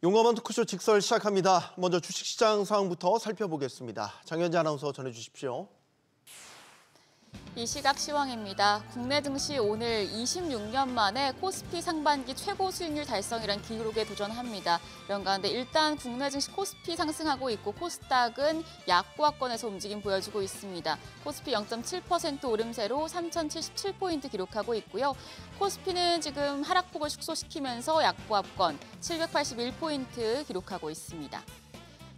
용감한 토크쇼 직설 시작합니다. 먼저 주식시장 상황부터 살펴보겠습니다. 장현지 아나운서 전해주십시오. 이 시각 시황입니다. 국내 증시 오늘 26년 만에 코스피 상반기 최고 수익률 달성이란 기록에 도전합니다. 이런 가운데 일단 국내 증시 코스피 상승하고 있고 코스닥은 약보합권에서 움직임 보여주고 있습니다. 코스피 0.7% 오름세로 3,077포인트 기록하고 있고요. 코스피는 지금 하락폭을 축소시키면서 약보합권 781포인트 기록하고 있습니다.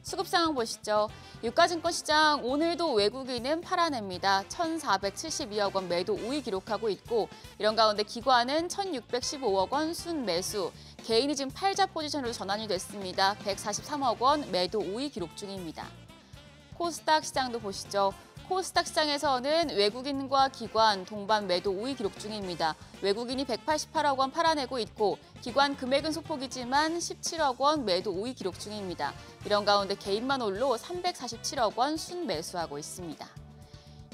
수급 상황 보시죠. 유가증권 시장 오늘도 외국인은 팔아냅니다. 1,472억 원 매도 우위 기록하고 있고 이런 가운데 기관은 1,615억 원 순매수, 개인이 지금 팔자 포지션으로 전환이 됐습니다. 143억 원 매도 우위 기록 중입니다. 코스닥 시장도 보시죠. 코스닥 시장에서는 외국인과 기관 동반 매도 우위 기록 중입니다. 외국인이 188억 원 팔아내고 있고 기관 금액은 소폭이지만 17억 원 매도 우위 기록 중입니다. 이런 가운데 개인만 홀로 347억 원 순매수하고 있습니다.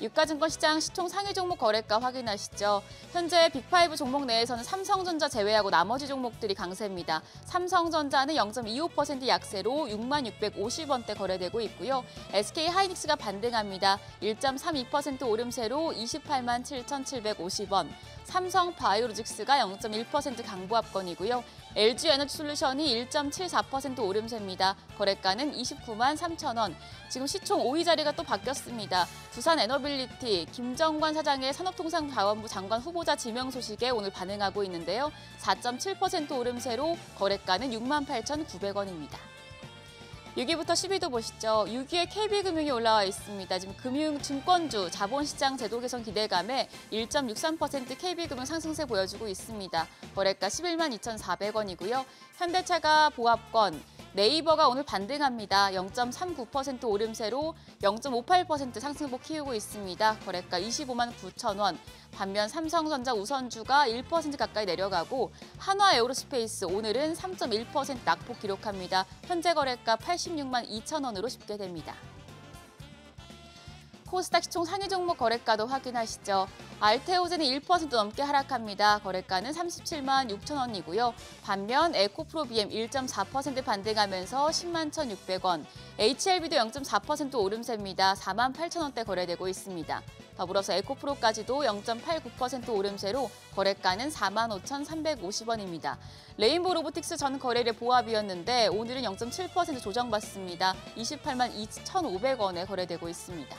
유가증권 시장 시총 상위 종목 거래가 확인하시죠. 현재 빅5 종목 내에서는 삼성전자 제외하고 나머지 종목들이 강세입니다. 삼성전자는 0.25% 약세로 66,650원대 거래되고 있고요. SK하이닉스가 반등합니다. 1.32% 오름세로 287,750원. 삼성바이오로직스가 0.1% 강보합권이고요. LG에너지솔루션이 1.74% 오름세입니다. 거래가는 293,000원. 지금 시총 5위 자리가 또 바뀌었습니다. 두산에너빌리티, 김정관 사장의 산업통상자원부 장관 후보자 지명 소식에 오늘 반응하고 있는데요. 4.7% 오름세로 거래가는 68,900원입니다. 6위부터 10위도 보시죠. 6위에 KB금융이 올라와 있습니다. 지금 금융 증권주 자본시장 제도 개선 기대감에 1.63% KB금융 상승세 보여주고 있습니다. 거래가 112,400원이고요. 현대차가 보합권, 네이버가 오늘 반등합니다. 0.39% 오름세로 0.58% 상승폭 키우고 있습니다. 거래가 259,000원. 반면 삼성전자 우선주가 1% 가까이 내려가고 한화에어로스페이스 오늘은 3.1% 낙폭 기록합니다. 현재 거래가 862,000원으로 집계됩니다. 코스닥 시총 상위 종목 거래가도 확인하시죠. 알테오젠이 1% 넘게 하락합니다. 거래가는 376,000원이고요. 반면 에코프로비엠 1.4% 반등하면서 101,600원, HLB도 0.4% 오름세입니다. 48,000원대 거래되고 있습니다. 더불어서 에코프로까지도 0.89% 오름세로 거래가는 45,350원입니다. 레인보우 로보틱스 전 거래일의 보합이었는데 오늘은 0.7% 조정받습니다. 282,500원에 거래되고 있습니다.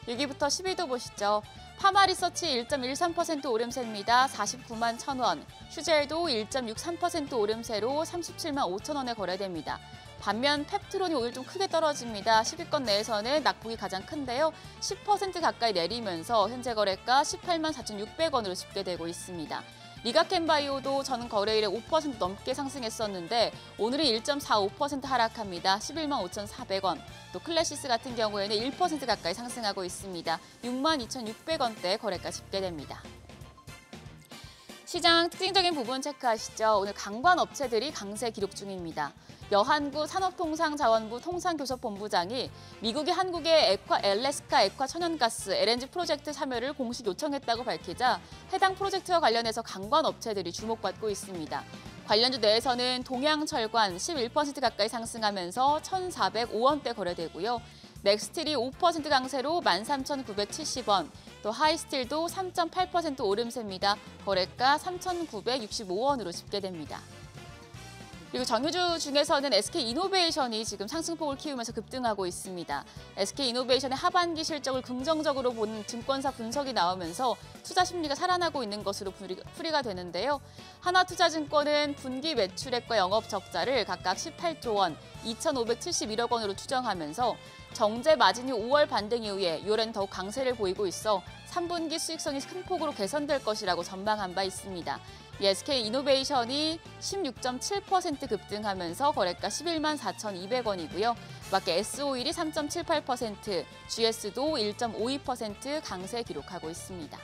6위부터 10위도 보시죠. 파마리서치 1.13% 오름세입니다. 491,000원. 슈젤도 1.63% 오름세로 375,000원에 거래됩니다. 반면 펩트론이 오늘 좀 크게 떨어집니다. 10위권 내에서는 낙폭이 가장 큰데요. 10% 가까이 내리면서 현재 거래가 184,600원으로 집계되고 있습니다. 리가켄바이오도 전 거래일에 5% 넘게 상승했었는데 오늘은 1.45% 하락합니다. 115,400원. 또 클래시스 같은 경우에는 1% 가까이 상승하고 있습니다. 62,600원대 거래가 집계됩니다. 시장 특징적인 부분 체크하시죠. 오늘 강관 업체들이 강세 기록 중입니다. 여한구 산업통상자원부 통상교섭본부장이 미국이 한국의 엘래스카 액화 천연가스 LNG 프로젝트 참여를 공식 요청했다고 밝히자 해당 프로젝트와 관련해서 강관 업체들이 주목받고 있습니다. 관련주 내에서는 동양철관 11% 가까이 상승하면서 1,405원대 거래되고요. 넥스틸이 5% 강세로 13,970원, 또 하이스틸도 3.8% 오름세입니다. 거래가 3,965원으로 집계됩니다. 그리고 정유주 중에서는 SK이노베이션이 지금 상승폭을 키우면서 급등하고 있습니다. SK이노베이션의 하반기 실적을 긍정적으로 보는 증권사 분석이 나오면서 투자 심리가 살아나고 있는 것으로 풀이가 되는데요. 하나투자증권은 분기 매출액과 영업 적자를 각각 18조 원, 2,571억 원으로 추정하면서 정제 마진이 5월 반등 이후에 6월에는 더욱 강세를 보이고 있어 3분기 수익성이 큰 폭으로 개선될 것이라고 전망한 바 있습니다. SK이노베이션이 16.7% 급등하면서 거래가 114,200원이고요. 맞게 S-오일이 3.78%, GS도 1.52% 강세 기록하고 있습니다.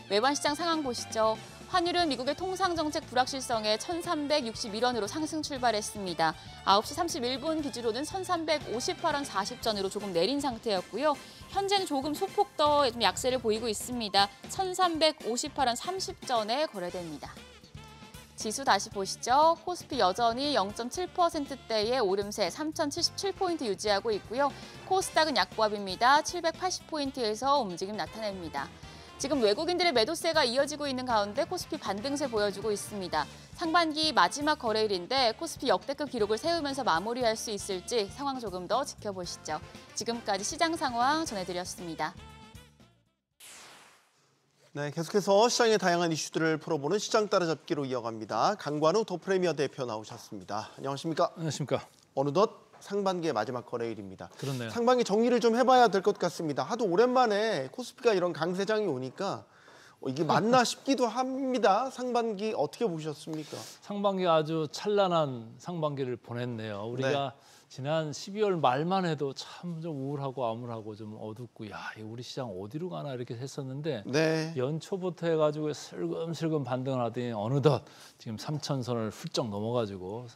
외환시장 상황 보시죠. 환율은 미국의 통상정책 불확실성에 1,361원으로 상승 출발했습니다. 9시 31분 기준으로는 1,358원 40전으로 조금 내린 상태였고요. 현재는 조금 소폭 더 좀 약세를 보이고 있습니다. 1,358원 30전에 거래됩니다. 지수 다시 보시죠. 코스피 여전히 0.7%대의 오름세 3,077포인트 유지하고 있고요. 코스닥은 약보합입니다. 780포인트에서 움직임 나타냅니다. 지금 외국인들의 매도세가 이어지고 있는 가운데 코스피 반등세 보여주고 있습니다. 상반기 마지막 거래일인데 코스피 역대급 기록을 세우면서 마무리할 수 있을지 상황 조금 더 지켜보시죠. 지금까지 시장 상황 전해드렸습니다. 네, 계속해서 시장의 다양한 이슈들을 풀어보는 시장 따라잡기로 이어갑니다. 강관우 더프레미어 대표 나오셨습니다. 안녕하십니까? 안녕하십니까? 어느덧 상반기의 마지막 거래일입니다. 그렇네요. 상반기 정리를 좀 해봐야 될 것 같습니다. 하도 오랜만에 코스피가 이런 강세장이 오니까 이게 맞나 싶기도 합니다. 상반기 어떻게 보셨습니까? 상반기 아주 찬란한 상반기를 보냈네요. 우리가 지난 12월 말만 해도 참 좀 우울하고 암울하고 좀 어둡고 야, 우리 시장 어디로 가나 이렇게 했었는데 네. 연초부터 해가지고 슬금슬금 반등을 하더니 어느덧 지금 3,000선을 훌쩍 넘어가지고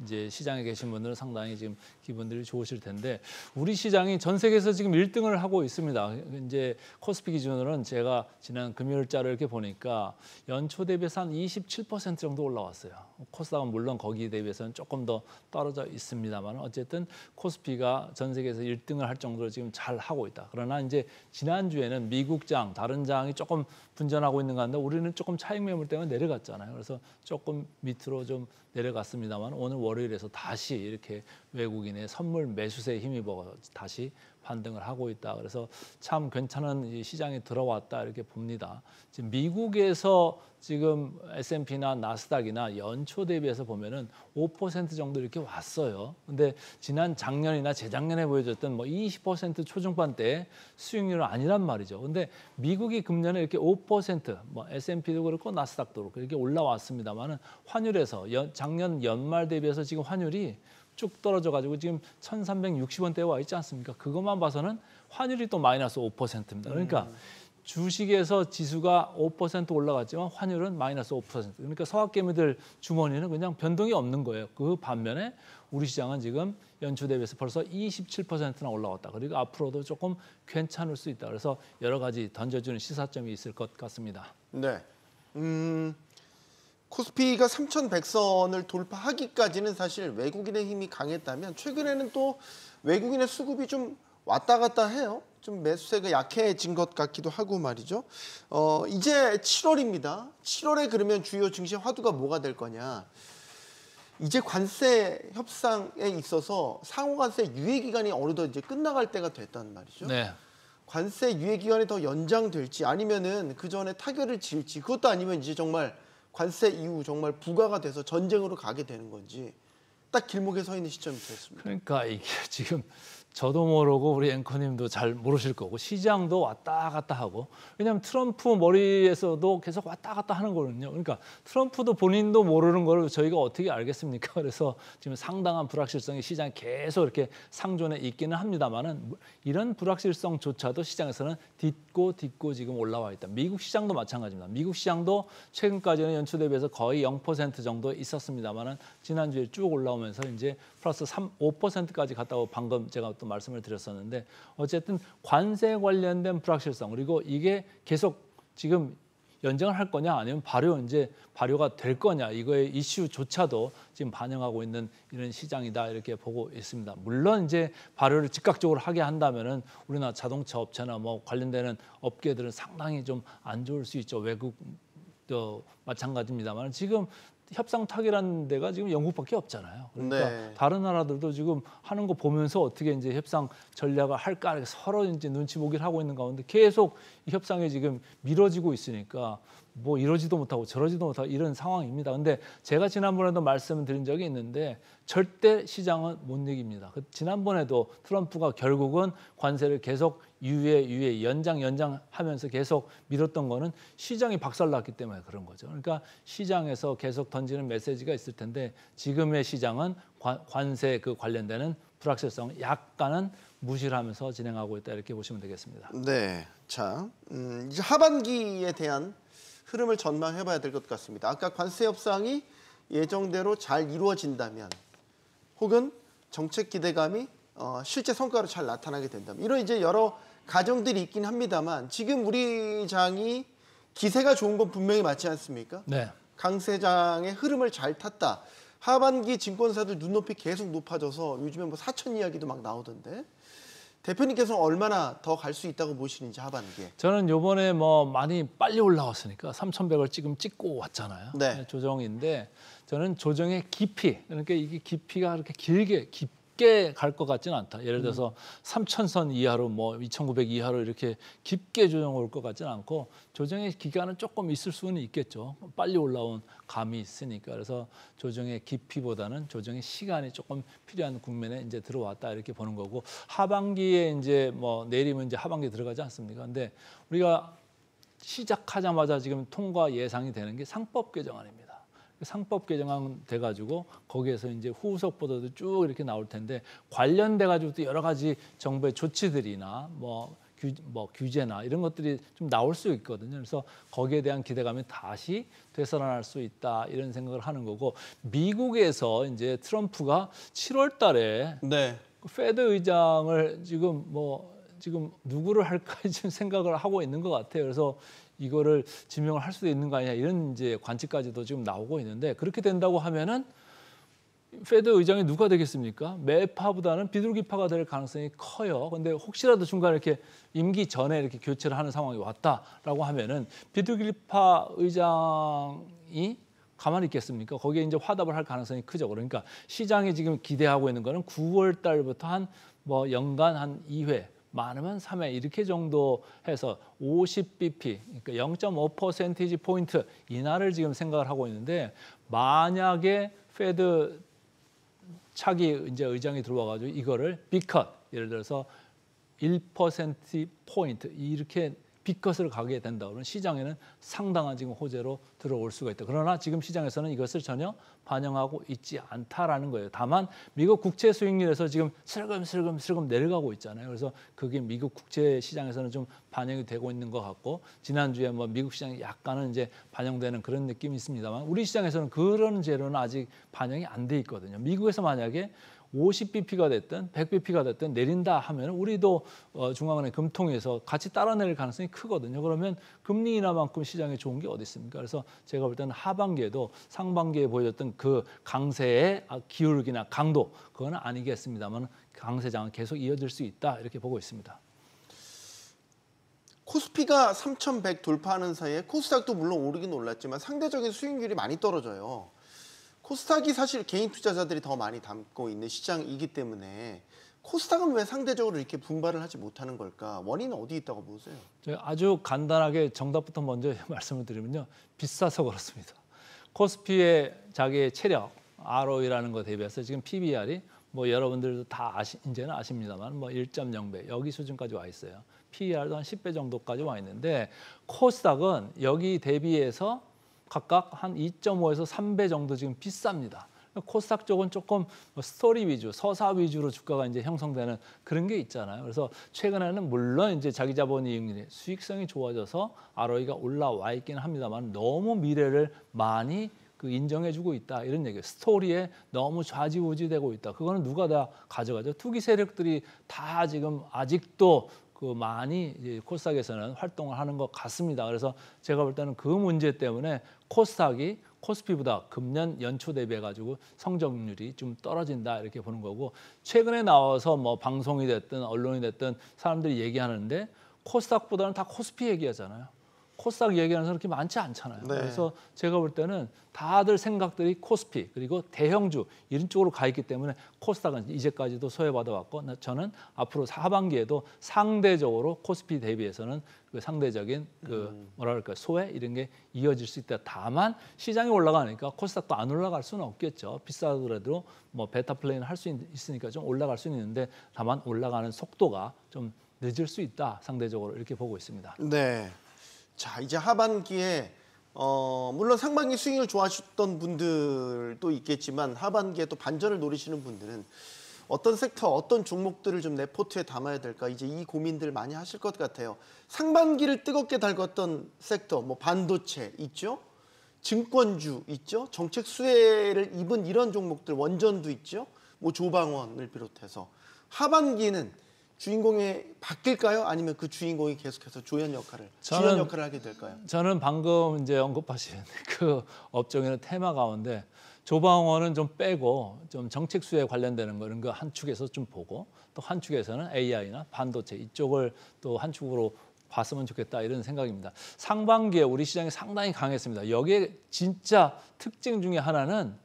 이제 시장에 계신 분들은 상당히 지금 기분들이 좋으실 텐데 우리 시장이 전 세계에서 지금 1등을 하고 있습니다. 이제 코스피 기준으로는 제가 지난 금요일자를 이렇게 보니까 연초 대비해서 한 27% 정도 올라왔어요. 코스닥은 물론 거기에 대비해서는 조금 더 떨어져 있습니다만 어쨌든 코스피가 전 세계에서 1등을 할 정도로 지금 잘 하고 있다. 그러나 이제 지난주에는 미국 장, 다른 장이 조금 분전하고 있는 가운데 우리는 조금 차익 매물 때문에 내려갔잖아요. 그래서 조금 밑으로 좀 내려갔습니다만 오늘 월요일에서 다시 이렇게 외국인의 선물 매수세에 힘입어 다시 반등을 하고 있다. 그래서 참 괜찮은 시장에 들어왔다 이렇게 봅니다. 지금 미국에서 지금 S&P나 나스닥이나 연초 대비해서 보면은 5% 정도 이렇게 왔어요. 근데 지난 작년이나 재작년에 보여줬던 뭐 20% 초중반 대 수익률은 아니란 말이죠. 근데 미국이 금년에 이렇게 5%, 뭐 S&P도 그렇고 나스닥도 그렇고 이렇게 올라왔습니다만은 환율에서 작년 연말 대비해서 지금 환율이 쭉 떨어져가지고 지금 1,360원대에 와 있지 않습니까? 그것만 봐서는 환율이 또 마이너스 5%입니다. 그러니까 주식에서 지수가 5% 올라갔지만 환율은 마이너스 5%. 그러니까 서학개미들 주머니는 그냥 변동이 없는 거예요. 그 반면에 우리 시장은 지금 연초 대비해서 벌써 27%나 올라왔다. 그리고 앞으로도 조금 괜찮을 수 있다. 그래서 여러 가지 던져주는 시사점이 있을 것 같습니다. 네. 코스피가 3,100선을 돌파하기까지는 사실 외국인의 힘이 강했다면 최근에는 또 외국인의 수급이 좀 왔다 갔다 해요. 좀 매수세가 약해진 것 같기도 하고 말이죠. 이제 7월입니다. 7월에 그러면 주요 증시 화두가 뭐가 될 거냐. 이제 관세 협상에 있어서 상호관세 유예 기간이 어느덧 이제 끝나갈 때가 됐단 말이죠. 네. 관세 유예 기간이 더 연장될지 아니면은 그 전에 타결을 지을지 그것도 아니면 이제 정말 관세 이후 정말 부과가 돼서 전쟁으로 가게 되는 건지 딱 길목에 서 있는 시점이 됐습니다. 그러니까 이게 지금 저도 모르고 우리 앵커님도 잘 모르실 거고 시장도 왔다 갔다 하고 왜냐하면 트럼프 머리에서도 계속 왔다 갔다 하는 거거든요. 그러니까 트럼프도 본인도 모르는 걸 저희가 어떻게 알겠습니까? 그래서 지금 상당한 불확실성이 시장에 계속 이렇게 상존해 있기는 합니다만은 이런 불확실성조차도 시장에서는 딛고 지금 올라와 있다. 미국 시장도 마찬가지입니다. 미국 시장도 최근까지는 연초 대비해서 거의 0% 정도 있었습니다만은 지난주에 쭉 올라오면서 이제 플러스 5%까지 갔다고 방금 제가 또 말씀을 드렸었는데 어쨌든 관세 관련된 불확실성 그리고 이게 계속 지금 연장을 할 거냐 아니면 발효가 될 거냐 이거의 이슈조차도 지금 반영하고 있는 이런 시장이다 이렇게 보고 있습니다. 물론 이제 발효를 즉각적으로 하게 한다면은 우리나라 자동차 업체나 뭐 관련되는 업계들은 상당히 좀 안 좋을 수 있죠. 외국도 마찬가지입니다만 지금 협상 타결하는 데가 지금 영국밖에 없잖아요. 그러니까 네. 다른 나라들도 지금 하는 거 보면서 어떻게 이제 협상 전략을 할까 이렇게 서로 이제 눈치 보기를 하고 있는 가운데 계속 이 협상이 지금 미뤄지고 있으니까 뭐 이러지도 못하고 저러지도 못하고 이런 상황입니다. 근데 제가 지난번에도 말씀을 드린 적이 있는데 절대 시장은 못 이깁니다. 지난번에도 트럼프가 결국은 관세를 계속 유예 연장하면서 계속 밀었던 거는 시장이 박살났기 때문에 그런 거죠. 그러니까 시장에서 계속 던지는 메시지가 있을 텐데 지금의 시장은 관세 그 관련되는 불확실성 약간은 무시를 하면서 진행하고 있다 이렇게 보시면 되겠습니다. 네, 자 이제 하반기에 대한 흐름을 전망해봐야 될 것 같습니다. 아까 관세 협상이 예정대로 잘 이루어진다면 혹은 정책 기대감이 실제 성과로 잘 나타나게 된다면 이런 이제 여러 가정들이 있긴 합니다만 지금 우리 장이 기세가 좋은 건 분명히 맞지 않습니까? 네. 강세장의 흐름을 잘 탔다. 하반기 증권사들 눈높이 계속 높아져서 요즘에 뭐 4천 이야기도 막 나오던데. 대표님께서는 얼마나 더 갈 수 있다고 보시는지 하반기에. 저는 요번에 뭐 많이 빨리 올라왔으니까 3,100을 지금 찍고 왔잖아요. 네. 조정인데 저는 조정의 깊이, 그러니까 이게 깊이가 그렇게 깊게 갈 것 같지는 않다. 예를 들어서 3,000선 이하로 뭐 2,900 이하로 이렇게 깊게 조정 올 것 같지는 않고 조정의 기간은 조금 있을 수는 있겠죠. 빨리 올라온 감이 있으니까. 그래서 조정의 깊이보다는 조정의 시간이 조금 필요한 국면에 이제 들어왔다 이렇게 보는 거고, 하반기에 이제 뭐 내리면 이제 하반기에 들어가지 않습니까? 근데 우리가 시작하자마자 지금 통과 예상이 되는 게 상법 개정안입니다. 상법 개정안 돼가지고 거기에서 이제 후속 보도도 쭉 이렇게 나올 텐데, 관련돼가지고 또 여러 가지 정부의 조치들이나 뭐 규제나 이런 것들이 좀 나올 수 있거든요. 그래서 거기에 대한 기대감이 다시 되살아날 수 있다 이런 생각을 하는 거고, 미국에서 이제 트럼프가 7월달에 네. 페드 의장을 지금 누구를 할까 지금 생각을 하고 있는 것 같아요. 그래서 이거를 지명을 할 수도 있는 거 아니냐 이런 이제 관측까지도 지금 나오고 있는데, 그렇게 된다고 하면은 페드 의장이 누가 되겠습니까? 매파보다는 비둘기파가 될 가능성이 커요. 근데 혹시라도 중간에 이렇게 임기 전에 이렇게 교체를 하는 상황이 왔다라고 하면은 비둘기파 의장이 가만히 있겠습니까? 거기에 이제 화답을 할 가능성이 크죠. 그러니까 시장이 지금 기대하고 있는 거는 9월 달부터 한 뭐 연간 한 2회, 많으면 3회 이렇게 정도 해서 50bp, 그러니까 0.5% 포인트 인하를 지금 생각을 하고 있는데, 만약에 페드 차기 이제 의장이 들어와가지고 이거를 빅컷, 예를 들어서 1% 포인트 이렇게 빅컷을 가게 된다 그러면 시장에는 상당한 지금 호재로 들어올 수가 있다. 그러나 지금 시장에서는 이것을 전혀 반영하고 있지 않다라는 거예요. 다만 미국 국채 수익률에서 지금 슬금 내려가고 있잖아요. 그래서 그게 미국 국채 시장에서는 좀 반영이 되고 있는 것 같고, 지난주에 뭐 미국 시장이 약간은 이제 반영되는 그런 느낌이 있습니다만, 우리 시장에서는 그런 재료는 아직 반영이 안 돼 있거든요. 미국에서 만약에 50bp가 됐든 100bp가 됐든 내린다 하면 우리도 중앙은행 금통위에서 같이 따라 내릴 가능성이 크거든요. 그러면 금리 인하만큼 시장에 좋은 게 어디 있습니까? 그래서 제가 볼 때는 하반기에도 상반기에 보여줬던 그 강세의 기울기나 강도, 그거는 아니겠습니다만 강세장은 계속 이어질 수 있다 이렇게 보고 있습니다. 코스피가 3,100 돌파하는 사이에 코스닥도 물론 오르긴 올랐지만 상대적인 수익률이 많이 떨어져요. 코스닥이 사실 개인 투자자들이 더 많이 담고 있는 시장이기 때문에 코스닥은 왜 상대적으로 이렇게 분발을 하지 못하는 걸까? 원인은 어디 있다고 보세요? 아주 간단하게 정답부터 먼저 말씀을 드리면요, 비싸서 그렇습니다. 코스피의 자기의 체력 ROE라는 거 대비해서 지금 PBR이 뭐 여러분들도 다 이제는 아십니다만 뭐 1.0배 여기 수준까지 와 있어요. PER도 한 10배 정도까지 와 있는데, 코스닥은 여기 대비해서 각각 한 2.5에서 3배 정도 지금 비쌉니다. 코스닥 쪽은 조금 스토리 위주, 서사 위주로 주가가 이제 형성되는 그런 게 있잖아요. 그래서 최근에는 물론 이제 자기 자본 이익률이 수익성이 좋아져서 ROE가 올라와 있긴 합니다만 너무 미래를 많이 인정해주고 있다 이런 얘기예요. 스토리에 너무 좌지우지되고 있다. 그거는 누가 다 가져가죠? 투기 세력들이 다 지금 아직도 많이 이제 코스닥에서는 활동을 하는 것 같습니다. 그래서 제가 볼 때는 그 문제 때문에 코스닥이 코스피보다 금년 연초 대비해가지고 성적률이 좀 떨어진다 이렇게 보는 거고, 최근에 나와서 뭐 방송이 됐든 언론이 됐든 사람들이 얘기하는데 코스닥보다는 다 코스피 얘기하잖아요. 코스닥 얘기하는 사람 그렇게 많지 않잖아요. 네. 그래서 제가 볼 때는 다들 생각들이 코스피 그리고 대형주 이런 쪽으로 가 있기 때문에 코스닥은 이제까지도 소외받아 왔고, 저는 앞으로 하반기에도 상대적으로 코스피 대비해서는 그 상대적인 뭐랄까 소외 이런 게 이어질 수 있다. 다만 시장이 올라가니까 코스닥도 안 올라갈 수는 없겠죠. 비싸더라도 뭐 베타 플레이는 할 수 있으니까 좀 올라갈 수는 있는데, 다만 올라가는 속도가 좀 늦을 수 있다. 상대적으로 이렇게 보고 있습니다. 네. 자, 이제 하반기에 물론 상반기 수익을 좋아하셨던 분들도 있겠지만 하반기에 또 반전을 노리시는 분들은 어떤 섹터, 어떤 종목들을 좀 내 포트에 담아야 될까, 이제 이 고민들 많이 하실 것 같아요. 상반기를 뜨겁게 달궜던 섹터, 뭐 반도체 있죠, 증권주 있죠, 정책 수혜를 입은 이런 종목들, 원전도 있죠, 뭐 조방원을 비롯해서 하반기는 주인공이 바뀔까요? 아니면 그 주인공이 계속해서 주연 역할을 하게 될까요? 저는 방금 이제 언급하신 그 업종에는 테마 가운데 조방원은 좀 빼고 좀 정책 수혜에 관련되는 거 이런 거 한 축에서 좀 보고 또 한 축에서는 AI나 반도체 이쪽을 또 한 축으로 봤으면 좋겠다 이런 생각입니다. 상반기에 우리 시장이 상당히 강했습니다. 여기에 진짜 특징 중에 하나는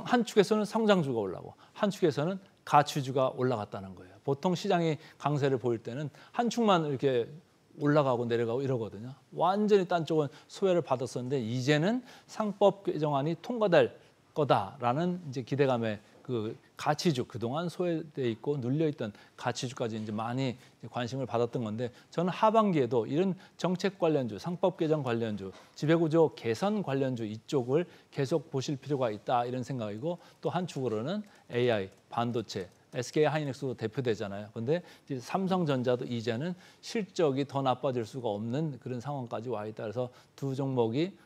한 축에서는 성장주가 올라가고 한 축에서는 가치주가 올라갔다는 거예요. 보통 시장이 강세를 보일 때는 한 축만 이렇게 올라가고 내려가고 이러거든요. 완전히 딴 쪽은 소외를 받았었는데 이제는 상법 개정안이 통과될 거다라는 이제 기대감에 그 가치주 그동안 소외돼 있고 눌려 있던 가치주까지 이제 많이 관심을 받았던 건데 저는 하반기에도 이런 정책 관련주, 상법 개정 관련주, 지배구조 개선 관련주 이쪽을 계속 보실 필요가 있다 이런 생각이고 또 한 축으로는 AI, 반도체, SK 하이닉스도 대표되잖아요. 그런데 삼성전자도 이제는 실적이 더 나빠질 수가 없는 그런 상황까지 와 있다. 그래서 두 종목이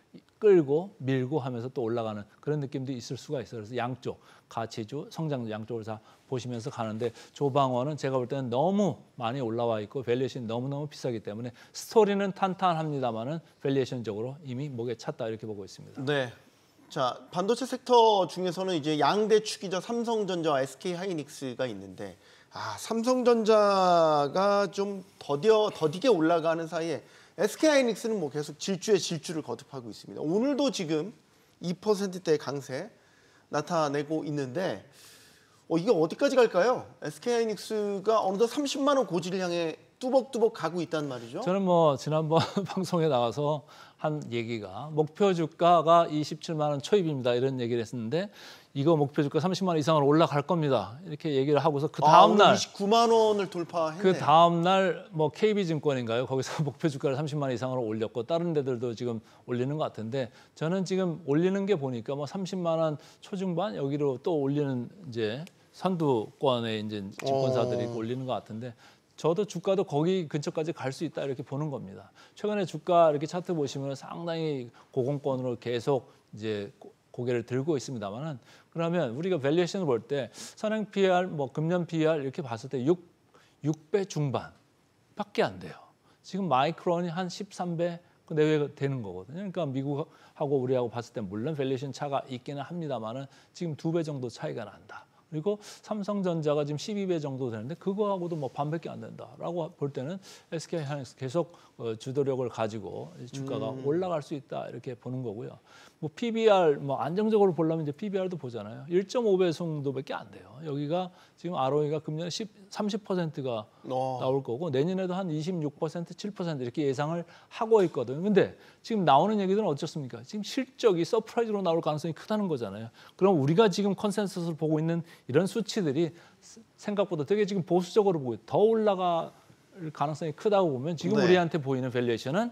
끌고 밀고 하면서 또 올라가는 그런 느낌도 있을 수가 있어요. 그래서 양쪽 가치주, 성장주 양쪽을 다 보시면서 가는데 조방원은 제가 볼 때는 너무 많이 올라와 있고 밸류에이션이 너무너무 비싸기 때문에 스토리는 탄탄합니다만은 밸류에이션적으로 이미 목에 찼다 이렇게 보고 있습니다. 네. 자, 반도체 섹터 중에서는 이제 양대 축이죠. 삼성전자와 SK 하이닉스가 있는데 삼성전자가 좀 더디게 올라가는 사이에 SK 하이닉스는 뭐 계속 질주에 질주를 거듭하고 있습니다. 오늘도 지금 2%대의 강세 나타내고 있는데 이게 어디까지 갈까요? SK 하이닉스가 어느덧 30만 원 고지를 향해 뚜벅뚜벅 가고 있단 말이죠. 저는 뭐 지난번 방송에 나와서 한 얘기가 목표 주가가 27만 원 초입입니다. 이런 얘기를 했었는데 이거 목표 주가 30만 원 이상으로 올라갈 겁니다. 이렇게 얘기를 하고서 그 다음 날 29만 원을 돌파했네요. 그 다음 날 뭐 KB증권인가요? 거기서 목표 주가를 30만 원 이상으로 올렸고 다른 데들도 지금 올리는 것 같은데 저는 지금 올리는 게 보니까 뭐 30만 원 초중반 여기로 또 올리는 이제 선두권의 이제 증권사들이 올리는 것 같은데 저도 주가도 거기 근처까지 갈 수 있다 이렇게 보는 겁니다. 최근에 주가 이렇게 차트 보시면 상당히 고공권으로 계속 이제 고개를 들고 있습니다만은 그러면 우리가 밸류에이션을 볼 때 선행 PER, 뭐 금년 PER 이렇게 봤을 때 6배 중반밖에 안 돼요. 지금 마이크론이 한 13배 그 내외가 되는 거거든요. 그러니까 미국하고 우리하고 봤을 때 물론 밸류에이션 차가 있기는 합니다만은 지금 2배 정도 차이가 난다. 그리고 삼성전자가 지금 12배 정도 되는데 그거하고도 뭐 반밖에 안 된다라고 볼 때는 SK 하이닉스 계속 주도력을 가지고 주가가 올라갈 수 있다 이렇게 보는 거고요. 뭐 PBR 뭐 안정적으로 보려면 이제 PBR도 보잖아요. 1.5배 정도밖에 안 돼요. 여기가 지금 ROE가 금년에 30%가 나올 거고 내년에도 한 26%, 7% 이렇게 예상을 하고 있거든요. 근데 지금 나오는 얘기들은 어떻습니까? 지금 실적이 서프라이즈로 나올 가능성이 크다는 거잖아요. 그럼 우리가 지금 컨센서스를 보고 있는 이런 수치들이 생각보다 되게 지금 보수적으로 보고 더 올라갈 가능성이 크다고 보면 지금 네. 우리한테 보이는 밸류에이션은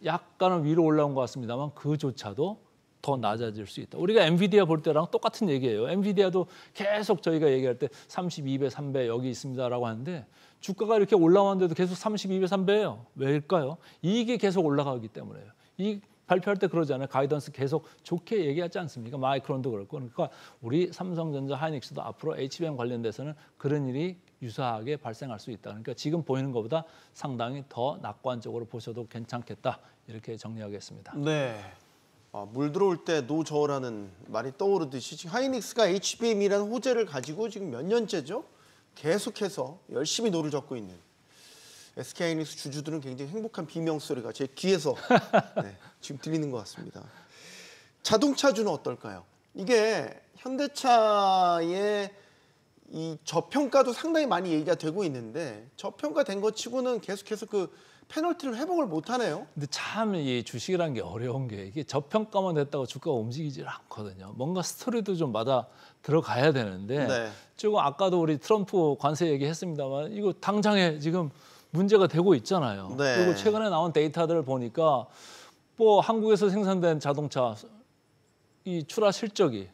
약간은 위로 올라온 것 같습니다만 그조차도 더 낮아질 수 있다. 우리가 엔비디아 볼 때랑 똑같은 얘기예요. 엔비디아도 계속 저희가 얘기할 때 32배, 3배 여기 있습니다라고 하는데 주가가 이렇게 올라왔는데도 계속 32배, 3배예요. 왜일까요? 이익이 계속 올라가기 때문에요. 이 발표할 때 그러잖아요. 가이던스 계속 좋게 얘기하지 않습니까? 마이크론도 그렇고. 그러니까 우리 삼성전자, 하이닉스도 앞으로 HBM 관련돼서는 그런 일이 유사하게 발생할 수 있다. 그러니까 지금 보이는 것보다 상당히 더 낙관적으로 보셔도 괜찮겠다. 이렇게 정리하겠습니다. 네. 물 들어올 때 노저라는 말이 떠오르듯이 지금 하이닉스가 HBM이라는 호재를 가지고 지금 몇 년째죠? 계속해서 열심히 노를 젓고 있는 SK 하이닉스 주주들은 굉장히 행복한 비명 소리가 제 귀에서 지금 들리는 것 같습니다. 자동차주는 어떨까요? 이게 현대차의 이 저평가도 상당히 많이 얘기가 되고 있는데 저평가된 것 치고는 계속해서 그 페널티를 회복을 못하네요. 근데 참 이 주식이라는 게 어려운 게 이게 저평가만 됐다고 주가가 움직이질 않거든요. 뭔가 스토리도 좀 맞아 들어가야 되는데 네. 지금 아까도 우리 트럼프 관세 얘기했습니다만 이거 당장에 지금 문제가 되고 있잖아요. 네. 그리고 최근에 나온 데이터들을 보니까 뭐 한국에서 생산된 자동차 이 출하 실적이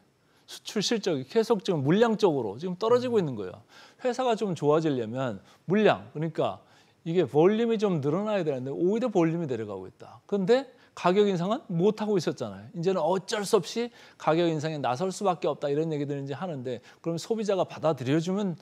수출 실적이 계속 지금 물량적으로 지금 떨어지고 있는 거예요. 회사가 좀 좋아지려면 물량 그러니까 이게 볼륨이 좀 늘어나야 되는데 오히려 볼륨이 내려가고 있다. 그런데 가격 인상은 못 하고 있었잖아요. 이제는 어쩔 수 없이 가격 인상에 나설 수밖에 없다 이런 얘기들을 이제 하는데 그럼 소비자가 받아들여주면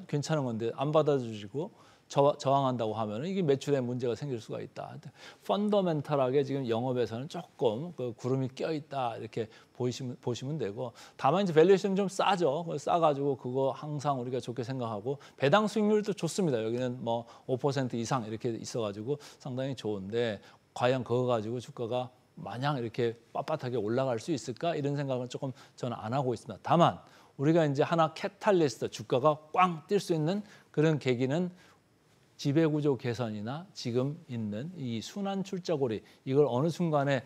괜찮은 건데 안 받아주시고 저항한다고 하면 이게 매출에 문제가 생길 수가 있다. 펀더멘탈하게 지금 영업에서는 조금 그 구름이 껴 있다 이렇게 보시면 되고 다만 이제 밸류에이션 좀 싸죠. 싸가지고 그거 항상 우리가 좋게 생각하고 배당 수익률도 좋습니다. 여기는 뭐 5% 이상 이렇게 있어가지고 상당히 좋은데 과연 그거 가지고 주가가 마냥 이렇게 빳빳하게 올라갈 수 있을까 이런 생각은 조금 저는 안 하고 있습니다. 다만 우리가 이제 하나 캐탈리스트 주가가 꽝 뛸 수 있는 그런 계기는 지배구조 개선이나 지금 있는 이 순환 출자고리 이걸 어느 순간에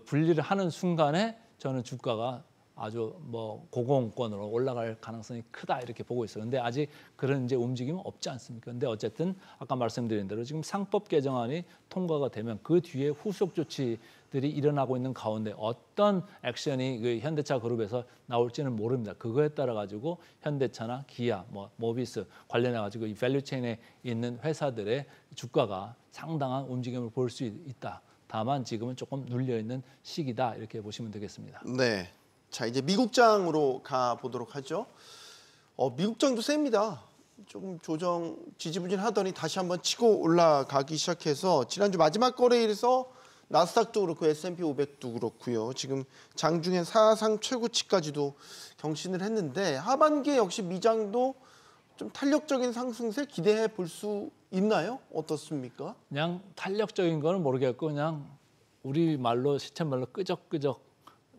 분리를 하는 순간에 저는 주가가 아주 뭐 고공권으로 올라갈 가능성이 크다 이렇게 보고 있어요. 근데 아직 그런 이제 움직임은 없지 않습니까? 근데 어쨌든 아까 말씀드린 대로 지금 상법 개정안이 통과가 되면 그 뒤에 후속 조치들이 일어나고 있는 가운데 어떤 액션이 그 현대차 그룹에서 나올지는 모릅니다. 그거에 따라 가지고 현대차나 기아, 뭐 모비스 관련해 가지고 이 밸류체인에 있는 회사들의 주가가 상당한 움직임을 볼 수 있다. 다만 지금은 조금 눌려 있는 시기다 이렇게 보시면 되겠습니다. 네. 자 이제 미국장으로 가 보도록 하죠. 미국장도 셉니다. 조금 조정 지지부진하더니 다시 한번 치고 올라가기 시작해서 지난주 마지막 거래일에서 나스닥도 그렇고 S&P 500도 그렇고요. 지금 장중에 사상 최고치까지도 경신을 했는데 하반기에 역시 미장도 좀 탄력적인 상승세 기대해 볼 수 있나요? 어떻습니까? 그냥 탄력적인 거는 모르겠고 그냥 우리 말로 시쳇말로 끄적끄적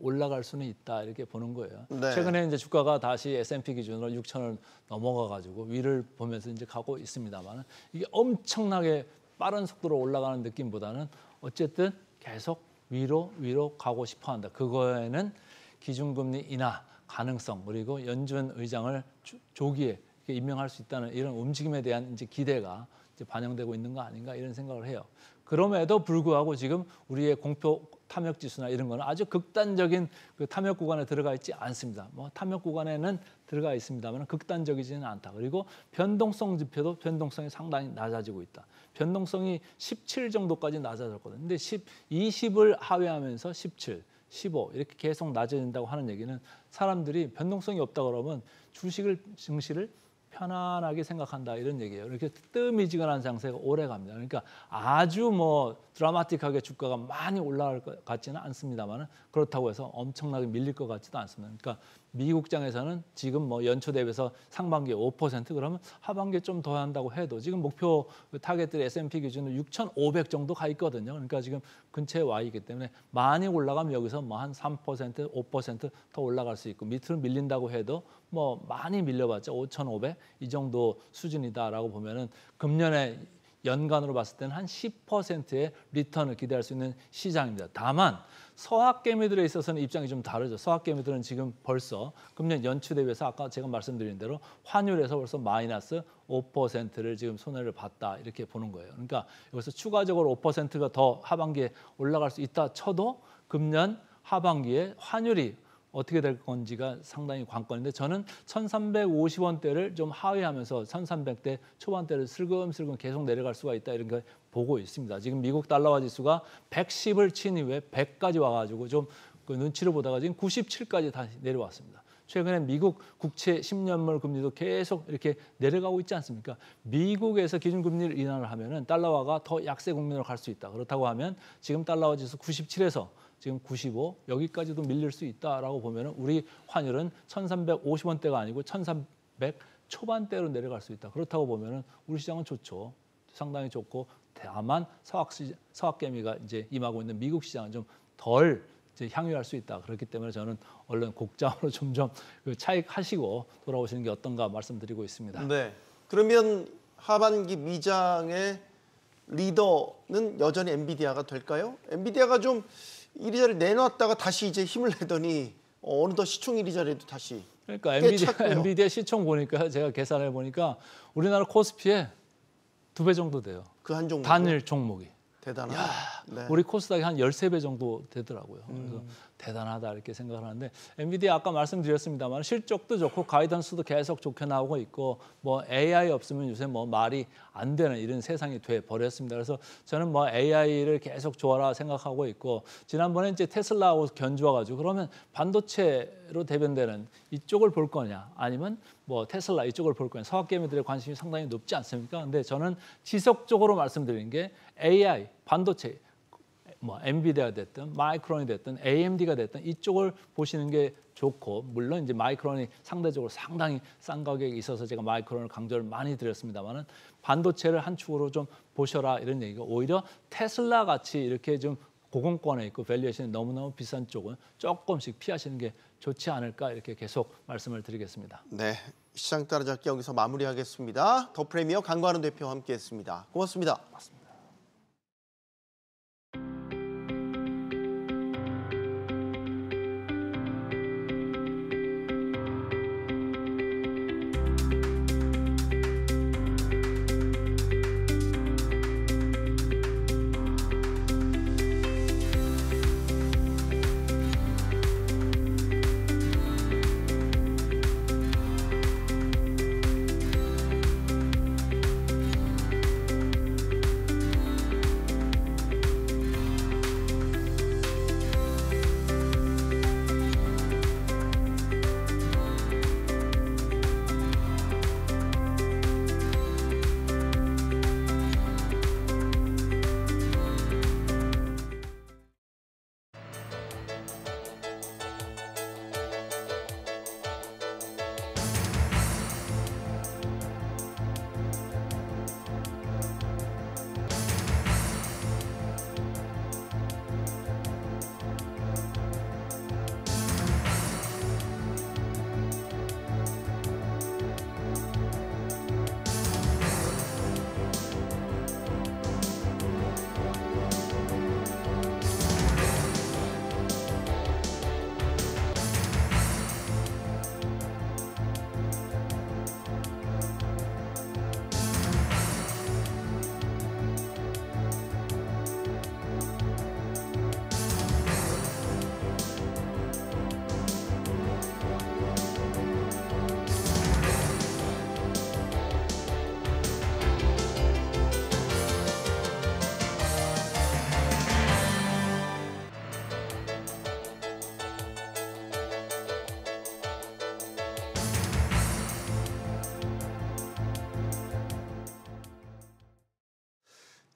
올라갈 수는 있다 이렇게 보는 거예요. 네. 최근에 이제 주가가 다시 S&P 기준으로 6,000을 넘어가 가지고 위를 보면서 이제 가고 있습니다만 이게 엄청나게 빠른 속도로 올라가는 느낌보다는 어쨌든 계속 위로 가고 싶어 한다. 그거에는 기준금리 인하 가능성 그리고 연준 의장을 조기에 임명할 수 있다는 이런 움직임에 대한 이제 기대가 이제 반영되고 있는 거 아닌가 이런 생각을 해요. 그럼에도 불구하고 지금 우리의 공표 탐욕 지수나 이런 거는 아주 극단적인 그 탐욕 구간에 들어가 있지 않습니다. 뭐 탐욕 구간에는 들어가 있습니다만 극단적이지는 않다. 그리고 변동성 지표도 변동성이 상당히 낮아지고 있다. 변동성이 17 정도까지 낮아졌거든요. 근데 20을 하회하면서 17, 15 이렇게 계속 낮아진다고 하는 얘기는 사람들이 변동성이 없다 그러면 증시를 편안하게 생각한다 이런 얘기예요. 이렇게 뜨미지근한 장세가 오래 갑니다. 그러니까 아주 뭐 드라마틱하게 주가가 많이 올라갈 것 같지는 않습니다만 그렇다고 해서 엄청나게 밀릴 것 같지도 않습니다. 그러니까 미국장에서는 지금 뭐 연초 대비해서 상반기에 5% 그러면 하반기에 좀 더 한다고 해도 지금 목표 타겟들이 S&P 기준으로 6,500 정도 가 있거든요. 그러니까 지금 근처에 와 있기 때문에 많이 올라가면 여기서 뭐 한 3%, 5% 더 올라갈 수 있고 밑으로 밀린다고 해도 뭐 많이 밀려봤자 5,500 이 정도 수준이다라고 보면은 금년에 연간으로 봤을 때는 한 10%의 리턴을 기대할 수 있는 시장입니다. 다만 서학개미들에 있어서는 입장이 좀 다르죠. 서학개미들은 지금 벌써 금년 연초 대비해서 아까 제가 말씀드린 대로 환율에서 벌써 마이너스 5%를 지금 손해를 봤다 이렇게 보는 거예요. 그러니까 여기서 추가적으로 5%가 더 하반기에 올라갈 수 있다 쳐도 금년 하반기에 환율이 어떻게 될 건지가 상당히 관건인데 저는 1,350원대를 좀 하회하면서 1,300대 초반대를 슬금슬금 계속 내려갈 수가 있다 이런 걸 보고 있습니다. 지금 미국 달러화 지수가 110을 친 이후에 100까지 와가지고 좀 그 눈치를 보다가 지금 97까지 다시 내려왔습니다. 최근에 미국 국채 10년물 금리도 계속 이렇게 내려가고 있지 않습니까? 미국에서 기준금리를 인하를 하면은 달러화가 더 약세 국면으로 갈 수 있다. 그렇다고 하면 지금 달러화 지수 97에서 지금 95 여기까지도 밀릴 수 있다라고 보면은 우리 환율은 1,350원대가 아니고 1,300 초반대로 내려갈 수 있다. 그렇다고 보면은 우리 시장은 좋죠. 상당히 좋고 다만 서학개미가 이제 임하고 있는 미국 시장은 좀 덜 향유할 수 있다. 그렇기 때문에 저는 얼른 곡장으로 점점 차익하시고 돌아오시는 게 어떤가 말씀드리고 있습니다. 네. 그러면 하반기 미장의 리더는 여전히 엔비디아가 될까요? 엔비디아가 좀 이리저리 내놨다가 다시 이제 힘을 내더니 어느덧 시총 이리저리도 다시 그러니까 엔비디아 시총 보니까 제가 계산해 보니까 우리나라 코스피에 2배 정도 돼요. 그 한 종목 단일 종목이. 대단하다. 네. 우리 코스닥이 한 13배 정도 되더라고요. 그래서 대단하다 이렇게 생각을 하는데 엔비디아 아까 말씀드렸습니다만 실적도 좋고 가이던스도 계속 좋게 나오고 있고 뭐 AI 없으면 요새 뭐 말이 안 되는 이런 세상이 돼 버렸습니다. 그래서 저는 뭐 AI를 계속 좋아라 생각하고 있고 지난번에 이제 테슬라하고 견주어가지고 그러면 반도체로 대변되는 이쪽을 볼 거냐 아니면 뭐 테슬라 이쪽을 볼 거냐 서학개미들의 관심이 상당히 높지 않습니까? 근데 저는 지속적으로 말씀드리는 게 AI 반도체 뭐 엔비디아가 됐든 마이크론이 됐든 AMD가 됐든 이쪽을 보시는 게 좋고 물론 이제 마이크론이 상대적으로 상당히 싼 가격이 있어서 제가 마이크론을 강조를 많이 드렸습니다만은 반도체를 한 축으로 좀 보셔라 이런 얘기가 오히려 테슬라 같이 이렇게 좀 고공권에 있고 밸류에이션이 너무너무 비싼 쪽은 조금씩 피하시는 게 좋지 않을까 이렇게 계속 말씀을 드리겠습니다. 네, 시장 따라잡기 여기서 마무리하겠습니다. 더 프리미어 강관훈 대표와 함께했습니다. 고맙습니다. 맞습니다.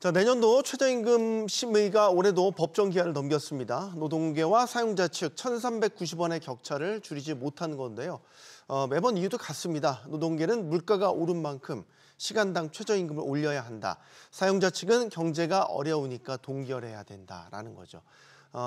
자, 내년도 최저임금 심의가 올해도 법정 기한을 넘겼습니다. 노동계와 사용자 측 1,390원의 격차를 줄이지 못한 건데요. 매번 이유도 같습니다. 노동계는 물가가 오른 만큼 시간당 최저임금을 올려야 한다. 사용자 측은 경제가 어려우니까 동결해야 된다라는 거죠.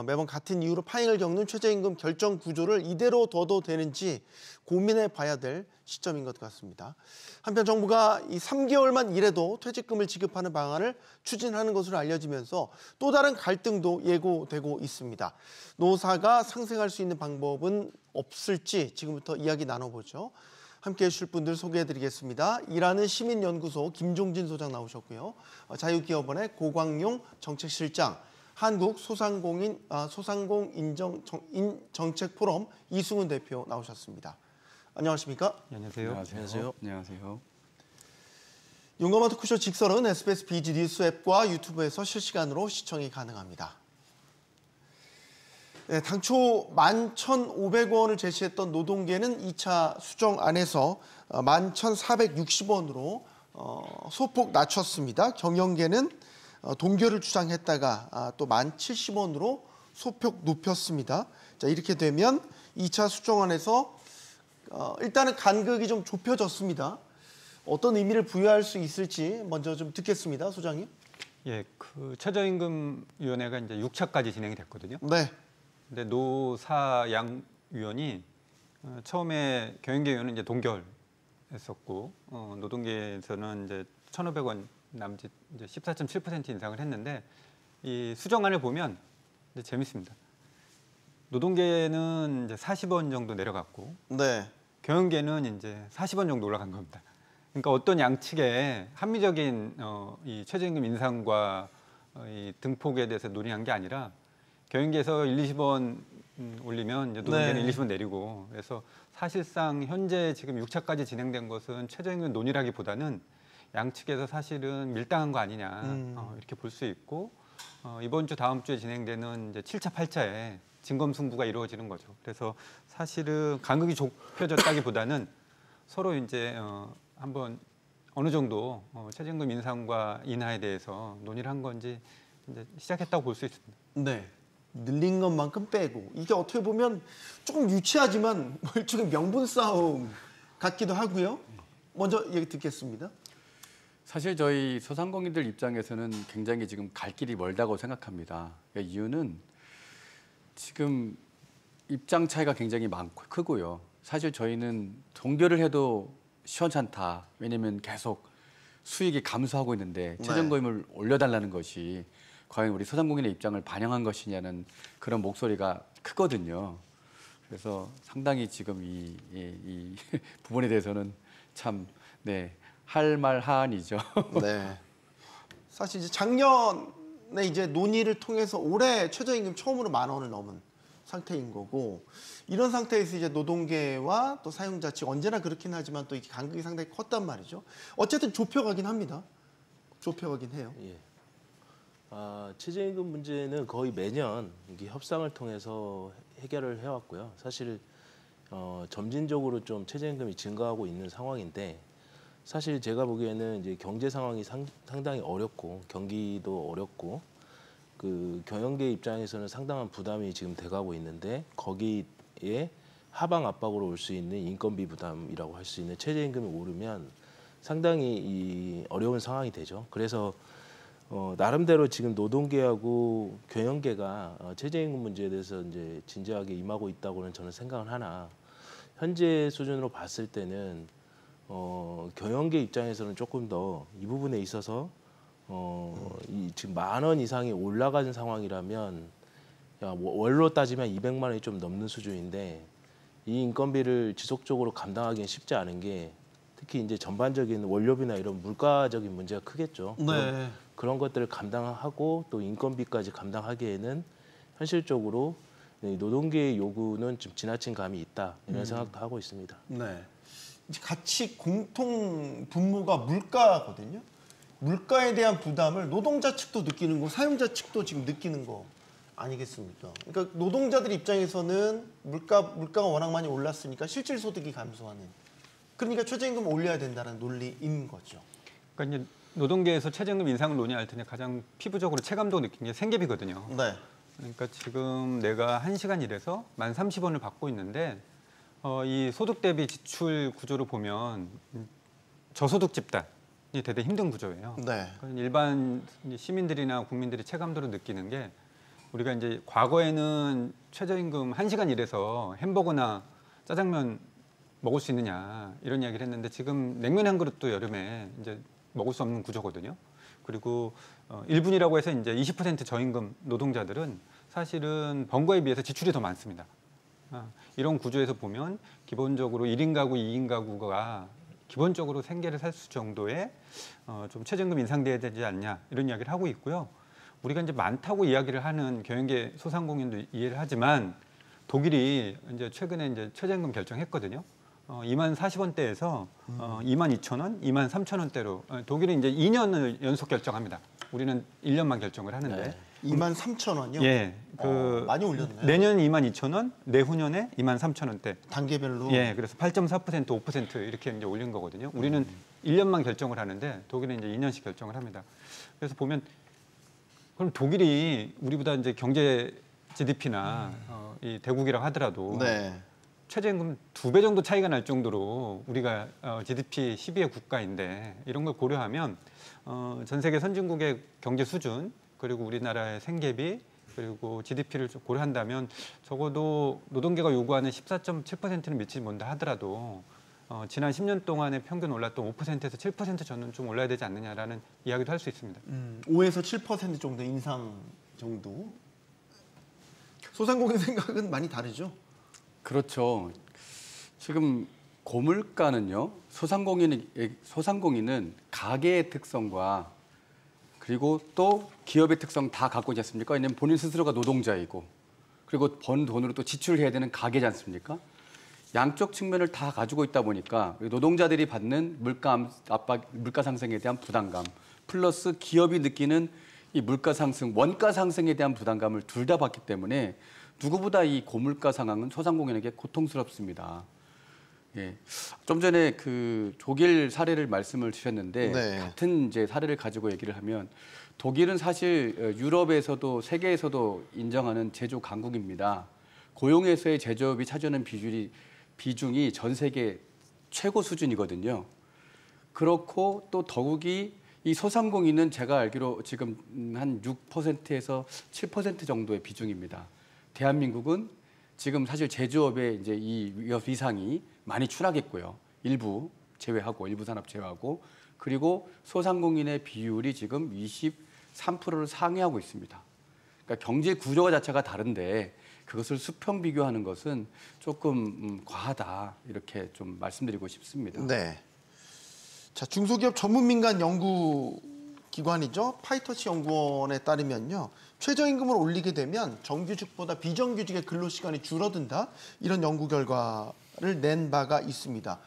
매번 같은 이유로 파행을 겪는 최저임금 결정 구조를 이대로 둬도 되는지 고민해 봐야 될 시점인 것 같습니다. 한편 정부가 이 3개월만 일해도 퇴직금을 지급하는 방안을 추진하는 것으로 알려지면서 또 다른 갈등도 예고되고 있습니다. 노사가 상생할 수 있는 방법은 없을지 지금부터 이야기 나눠보죠. 함께해 주실 분들 소개해드리겠습니다. 일하는 시민연구소 김종진 소장 나오셨고요. 자유기업원의 고광용 정책실장, 한국 소상공인정책 포럼 이승훈 대표 나오셨습니다. 안녕하십니까? 안녕하세요. 안녕하세요. 안녕하세요. 용감한 토크쇼 직설은 SBS BG 뉴스 앱과 유튜브에서 실시간으로 시청이 가능합니다. 네, 당초 11,500원을 제시했던 노동계는 2차 수정안에서 11,460원으로 소폭 낮췄습니다. 경영계는 동결을 주장했다가 또 1,070원으로 소폭 높였습니다. 자, 이렇게 되면 2차 수정안에서 일단은 간극이 좀 좁혀졌습니다. 어떤 의미를 부여할 수 있을지 먼저 좀 듣겠습니다, 소장님. 예, 그 최저임금위원회가 이제 6차까지 진행이 됐거든요. 네. 근데 노사양 위원이 처음에 경영계 위원은 이제 동결했었고 노동계에서는 이제 1,500원 남짓 이제 14.7% 인상을 했는데 이 수정안을 보면 이제 재밌습니다. 노동계는 이제 40원 정도 내려갔고 네. 경영계는 이제 40원 정도 올라간 겁니다. 그러니까 어떤 양측의 합리적인 이 최저임금 인상과 이 등폭에 대해서 논의한 게 아니라 경영계에서 1, 20원 올리면 이제 노동계는 네. 1, 20원 내리고 그래서 사실상 현재 지금 6차까지 진행된 것은 최저임금 논의라기보다는 양측에서 사실은 밀당한 거 아니냐 이렇게 볼 수 있고 이번 주 다음 주에 진행되는 이제 7차, 8차에 진검승부가 이루어지는 거죠. 그래서 사실은 간극이 좁혀졌다기보다는 서로 이제 한번 어느 정도 최저임금 인상과 인하에 대해서 논의를 한 건지 이제 시작했다고 볼 수 있습니다. 네. 늘린 것만큼 빼고 이게 어떻게 보면 조금 유치하지만 뭐 일종의 명분 싸움 같기도 하고요. 먼저 얘기 듣겠습니다. 사실 저희 소상공인들 입장에서는 굉장히 지금 갈 길이 멀다고 생각합니다. 그러니까 이유는 지금 입장 차이가 굉장히 많고 크고요. 사실 저희는 동결을 해도 시원찮다. 왜냐하면 계속 수익이 감소하고 있는데 최저임금을 올려달라는 것이 과연 우리 소상공인의 입장을 반영한 것이냐는 그런 목소리가 크거든요. 그래서 상당히 지금 이 부분에 대해서는 참 할 말 하안이죠. 네. 사실 이제 작년에 이제 논의를 통해서 올해 최저임금 처음으로 10,000원을 넘은 상태인 거고 이런 상태에서 이제 노동계와 또 사용자 측 언제나 그렇긴 하지만 또 이게 간극이 상당히 컸단 말이죠. 어쨌든 좁혀가긴 합니다. 좁혀가긴 해요. 예. 최저임금 문제는 거의 매년 이게 협상을 통해서 해결을 해왔고요. 사실 점진적으로 좀 최저임금이 증가하고 있는 상황인데 사실 제가 보기에는 이제 경제 상황이 상당히 어렵고 경기도 어렵고 그 경영계 입장에서는 상당한 부담이 지금 돼가고 있는데 거기에 하방 압박으로 올 수 있는 인건비 부담이라고 할 수 있는 최저임금이 오르면 상당히 이 어려운 상황이 되죠. 그래서 나름대로 지금 노동계하고 경영계가 최저임금 문제에 대해서 이제 진지하게 임하고 있다고는 저는 생각을 하나 현재 수준으로 봤을 때는 경영계 입장에서는 조금 더 이 부분에 있어서 이 지금 10,000원 이상이 올라가는 상황이라면 월로 따지면 200만 원이 좀 넘는 수준인데 이 인건비를 지속적으로 감당하기는 쉽지 않은 게 특히 이제 전반적인 원료비나 이런 물가적인 문제가 크겠죠. 네. 그런 것들을 감당하고 또 인건비까지 감당하기에는 현실적으로 노동계의 요구는 좀 지나친 감이 있다 이런 생각도 하고 있습니다. 네. 이제 같이 공통 분모가 물가거든요. 물가에 대한 부담을 노동자 측도 느끼는 거, 사용자 측도 지금 느끼는 거 아니겠습니까? 그러니까 노동자들 입장에서는 물가가 워낙 많이 올랐으니까 실질 소득이 감소하는. 그러니까 최저임금 올려야 된다는 논리인 거죠. 그러니까 이제 노동계에서 최저임금 인상을 논의할 텐데 가장 피부적으로 체감도 느낀 게 생계비거든요. 네. 그러니까 지금 내가 1시간 일해서 1030원을 받고 있는데 이 소득 대비 지출 구조를 보면 저소득 집단이 대단히 힘든 구조예요. 네. 그러니까 일반 시민들이나 국민들이 체감도로 느끼는 게 우리가 이제 과거에는 최저임금 1시간 일해서 햄버거나 짜장면 먹을 수 있느냐 이런 이야기를 했는데 지금 냉면 한 그릇도 여름에 이제 먹을 수 없는 구조거든요. 그리고 1분이라고 해서 이제 20% 저임금 노동자들은 사실은 번 거에 비해서 지출이 더 많습니다. 이런 구조에서 보면 기본적으로 1인 가구, 2인 가구가 기본적으로 생계를 살 수 정도의 좀 최저임금 인상돼야 되지 않냐 이런 이야기를 하고 있고요. 우리가 이제 많다고 이야기를 하는 경영계 소상공인도 이해를 하지만 독일이 이제 최근에 이제 최저임금 결정했거든요. 24,000원대에서 22,000원, 23,000원대로 독일은 이제 2년을 연속 결정합니다. 우리는 1년만 결정을 하는데. 네. 23,000원이요? 예, 많이 올렸네요. 내년 22,000원, 내후년에 23,000원대. 단계별로. 예, 그래서 8.4%, 5% 이렇게 이제 올린 거거든요. 우리는 1년만 결정을 하는데 독일은 이제 2년씩 결정을 합니다. 그래서 보면 그럼 독일이 우리보다 이제 경제 GDP나 이 대국이라고 하더라도 네. 최저임금 2배 정도 차이가 날 정도로 우리가 GDP 10위의 국가인데 이런 걸 고려하면 전 세계 선진국의 경제 수준 그리고 우리나라의 생계비 그리고 GDP를 고려한다면 적어도 노동계가 요구하는 14.7%는 미치지 못한다 하더라도 지난 10년 동안에 평균 올랐던 5%에서 7% 저는 좀 올라야 되지 않느냐라는 이야기도 할 수 있습니다. 5에서 7% 정도 인상 정도. 소상공인 생각은 많이 다르죠? 그렇죠. 지금 고물가는요. 소상공인은 가게의 특성과 그리고 또 기업의 특성 다 갖고 있지 않습니까? 왜냐하면 본인 스스로가 노동자이고 그리고 번 돈으로 또 지출해야 되는 가계지 않습니까? 양쪽 측면을 다 가지고 있다 보니까 노동자들이 받는 물가 압박, 물가 상승에 대한 부담감, 플러스 기업이 느끼는 이 물가 상승, 원가 상승에 대한 부담감을 둘 다 받기 때문에 누구보다 이 고물가 상황은 소상공인에게 고통스럽습니다. 예, 좀 전에 그 독일 사례를 말씀을 주셨는데 네. 같은 이제 사례를 가지고 얘기를 하면 독일은 사실 유럽에서도 세계에서도 인정하는 제조 강국입니다. 고용에서의 제조업이 차지하는 비중이 전 세계 최고 수준이거든요. 그렇고 또 더욱이 이 소상공인은 제가 알기로 지금 한 6%에서 7% 정도의 비중입니다. 대한민국은 지금 사실 제조업의 이제 이 위협 이상이 많이 추락했고요. 일부 제외하고 일부 산업 제외하고 그리고 소상공인의 비율이 지금 23%를 상회하고 있습니다. 그러니까 경제 구조가 자체가 다른데 그것을 수평 비교하는 것은 조금 과하다 이렇게 좀 말씀드리고 싶습니다. 네. 자, 중소기업 전문 민간 연구 기관이죠. 파이터치 연구원에 따르면요. 최저임금을 올리게 되면 정규직보다 비정규직의 근로시간이 줄어든다. 이런 연구 결과를 낸 바가 있습니다.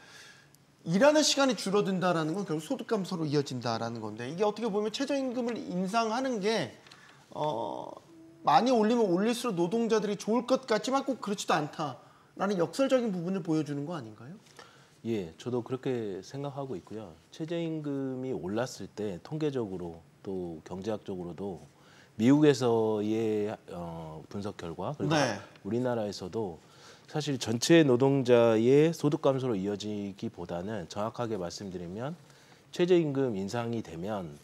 일하는 시간이 줄어든다라는 건 결국 소득 감소로 이어진다라는 건데 이게 어떻게 보면 최저임금을 인상하는 게 많이 올리면 올릴수록 노동자들이 좋을 것 같지만 꼭 그렇지도 않다라는 역설적인 부분을 보여주는 거 아닌가요? 예, 저도 그렇게 생각하고 있고요. 최저임금이 올랐을 때 통계적으로 또 경제학적으로도 미국에서의 분석 결과 그리고 네. 우리나라에서도 사실 전체 노동자의 소득 감소로 이어지기보다는 정확하게 말씀드리면 최저임금 인상이 되면